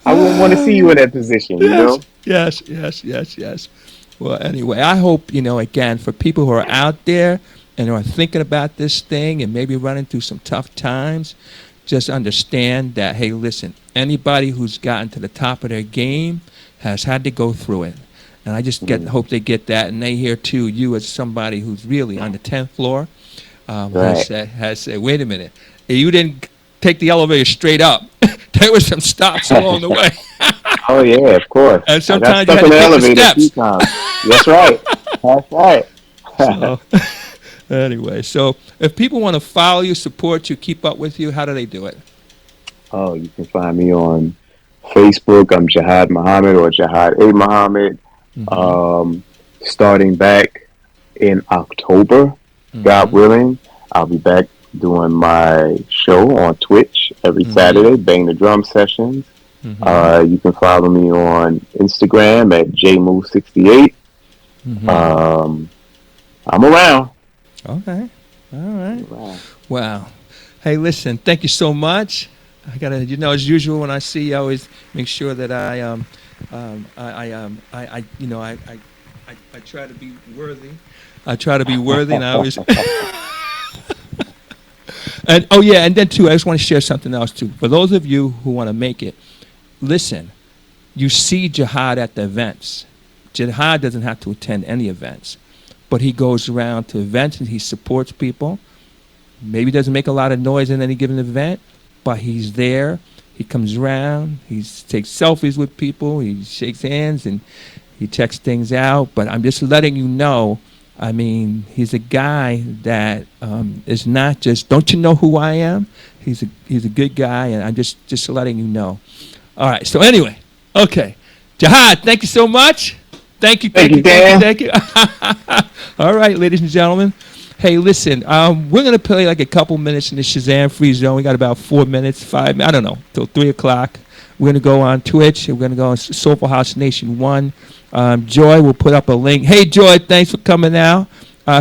I wouldn't want to see you in that position. Yes. Well, anyway, I hope again for people who are out there and who are thinking about this thing and maybe running through some tough times, just understand that, hey, listen, anybody who's gotten to the top of their game has had to go through it. And I just hope they get that. And they hear, too, you as somebody who's really on the 10th floor has said, wait a minute, you didn't take the elevator straight up. There were some stops along the way. Oh, yeah, of course. And sometimes you had to take the steps. That's right. That's right. Anyway, so if people want to follow you, support you, keep up with you, how do they do it? Oh, you can find me on Facebook. I'm JIHAD Muhammad or JIHAD Muhammad. Mm-hmm. Starting back in October, God willing, I'll be back doing my show on Twitch every Saturday, Bang the Drum Sessions. Mm-hmm. You can follow me on Instagram at jmove68. Mm-hmm. I'm around. Okay. All right. Wow. Hey, listen, thank you so much. I gotta, as usual, when I see you, I always make sure that I try to be worthy. I try to be worthy, and I always. And then too, I just want to share something else too. For those of you who want to make it, listen. You see JIHAD at the events. JIHAD doesn't have to attend any events, but he goes around to events and he supports people. Maybe doesn't make a lot of noise in any given event, but he's there. He comes around. He takes selfies with people. He shakes hands and he checks things out. But I'm just letting you know. I mean, he's a guy that is not just. Don't you know who I am? He's a good guy, and I'm just letting you know. All right. So anyway, okay, JIHAD, thank you so much. Thank you. All right, ladies and gentlemen. Hey, listen, we're going to play like a couple minutes in the Shazam Free Zone. We got about 4 minutes, 5, I don't know, till 3 o'clock. We're going to go on Twitch. We're going to go on Soulful House Nation 1. Joy will put up a link. Hey, Joy, thanks for coming out.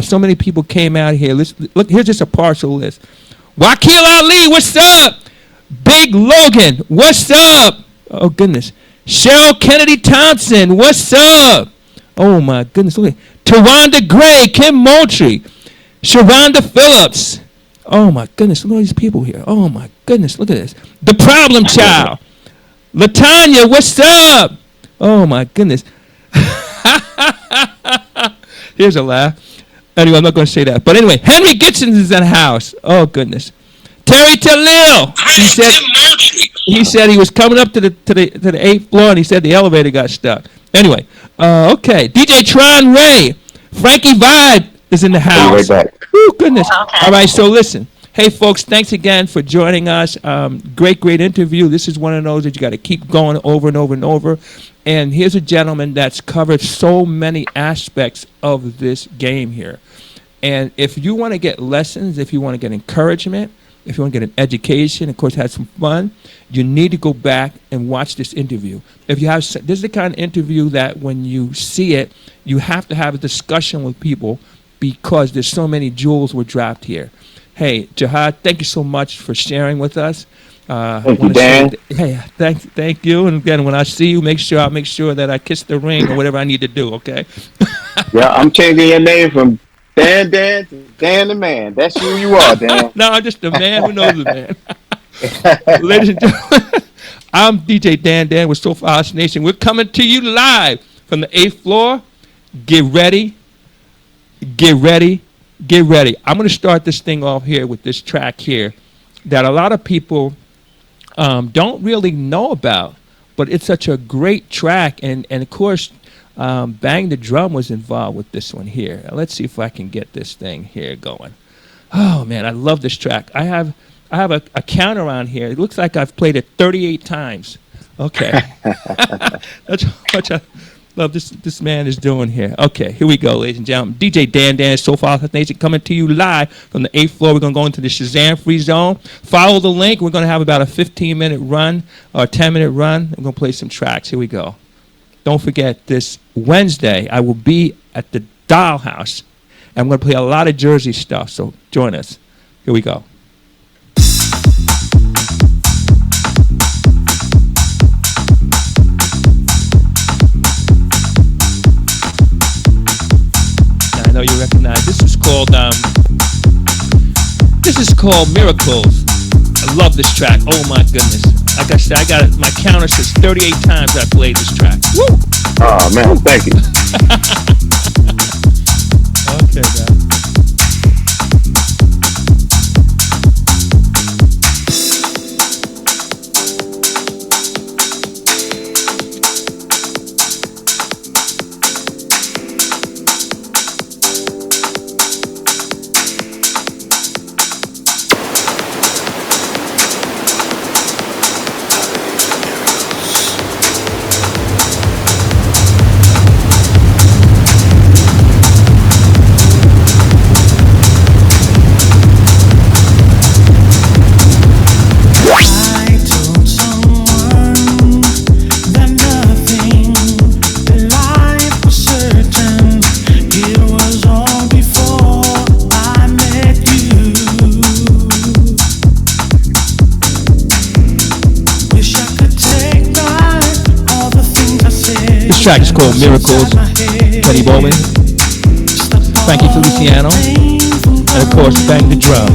So many people came out here. Look, here's just a partial list. Wakil Ali, what's up? Big Logan, what's up? Oh, goodness. Cheryl Kennedy Thompson, what's up? Oh, my goodness. Look at Tawanda Gray, Kim Moultrie. Sharonda Phillips. Oh, my goodness. Look at all these people here. Oh, my goodness. Look at this. The Problem Child. LaTanya, what's up? Oh, my goodness. Here's a laugh. Anyway, I'm not going to say that. But anyway, Henry Gibson is in the house. Oh, goodness. Terry Talil. He said he was coming up to the 8th floor, and he said the elevator got stuck. Anyway, okay. DJ Tron Ray. Frankie Vibe is in the house. Right back. Oh, goodness. Okay. All right, so listen. Hey, folks, thanks again for joining us. Great interview. This is one of those that you got to keep going over and over and over. And here's a gentleman that's covered so many aspects of this game here. And if you want to get lessons, if you want to get encouragement, if you want to get an education, of course, have some fun, you need to go back and watch this interview. If you have, this is the kind of interview that when you see it, you have to have a discussion with people because there's so many jewels were dropped here. Hey, JIHAD, thank you so much for sharing with us. Thank you, Dan. Hey, thank you. And again, when I see you, I'll make sure that I kiss the ring or whatever I need to do, okay? Yeah, I'm changing your name from Dan to Dan the Man. That's who you are, Dan. No, I'm just the man who knows the man. Ladies and gentlemen, I'm DJ Dan with Soulful House Nation. We're coming to you live from the 8th floor. Get ready. I'm going to start this thing off here with this track here that a lot of people don't really know about, but it's such a great track. And of course, Bang the Drum was involved with this one here. Let's see if I can get this thing here going. Oh, man, I love this track. I have a counter on here. It looks like I've played it 38 times. Okay. That's Love this man is doing here. Okay, here we go, ladies and gentlemen. DJ Dan, Soulful House Nation, coming to you live from the 8th floor. We're going to go into the Shazam free zone. Follow the link. We're going to have about a 15-minute run or a 10-minute run. We're going to play some tracks. Here we go. Don't forget, this Wednesday, I will be at the Dollhouse. And I'm going to play a lot of Jersey stuff, so join us. Here we go. I know you recognize this is called Miracles. I love this track. Oh my goodness. Like I said, I got my counter says 38 times I played this track. Woo! Oh man, Woo! Thank you. Okay, man. Track is called Miracles, Teddy Bowman, Frankie Feliciano, and of course Bang the Drum.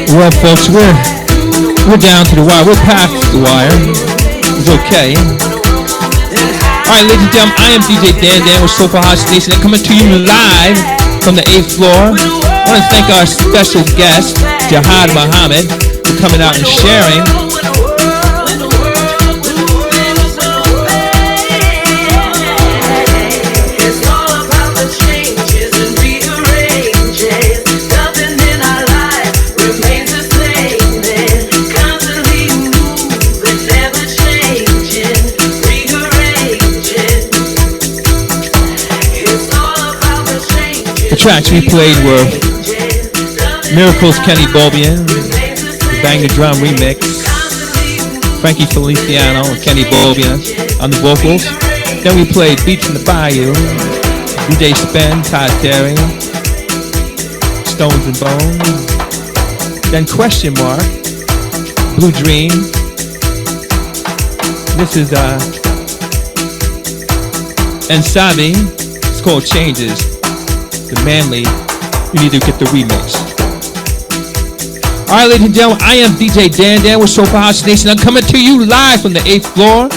Well, folks, we're down to the wire. We're past the wire. It's okay. All right, ladies and gentlemen, I am DJ Dan with Soulful House Nation. I'm coming to you live from the 8th floor. I want to thank our special guest, JIHAD MUHAMMAD, for coming out and sharing. The tracks we played were Miracles Kenny Bobian, the Bang the Drum remix, Frankie Feliciano and Kenny Bobian on the vocals. Then we played Beats in the Bayou, DJ Spen, Todd Terry, Stones and Bones. Then Question Mark, Blue Dream. This is and Sabi. It's called Changes. The Manly, you need to get the remix. All right, ladies and gentlemen, I am DJ Dan with Soulful House Nation. I'm coming to you live from the 8th floor.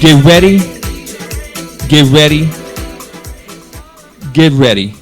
Get ready. Get ready. Get ready.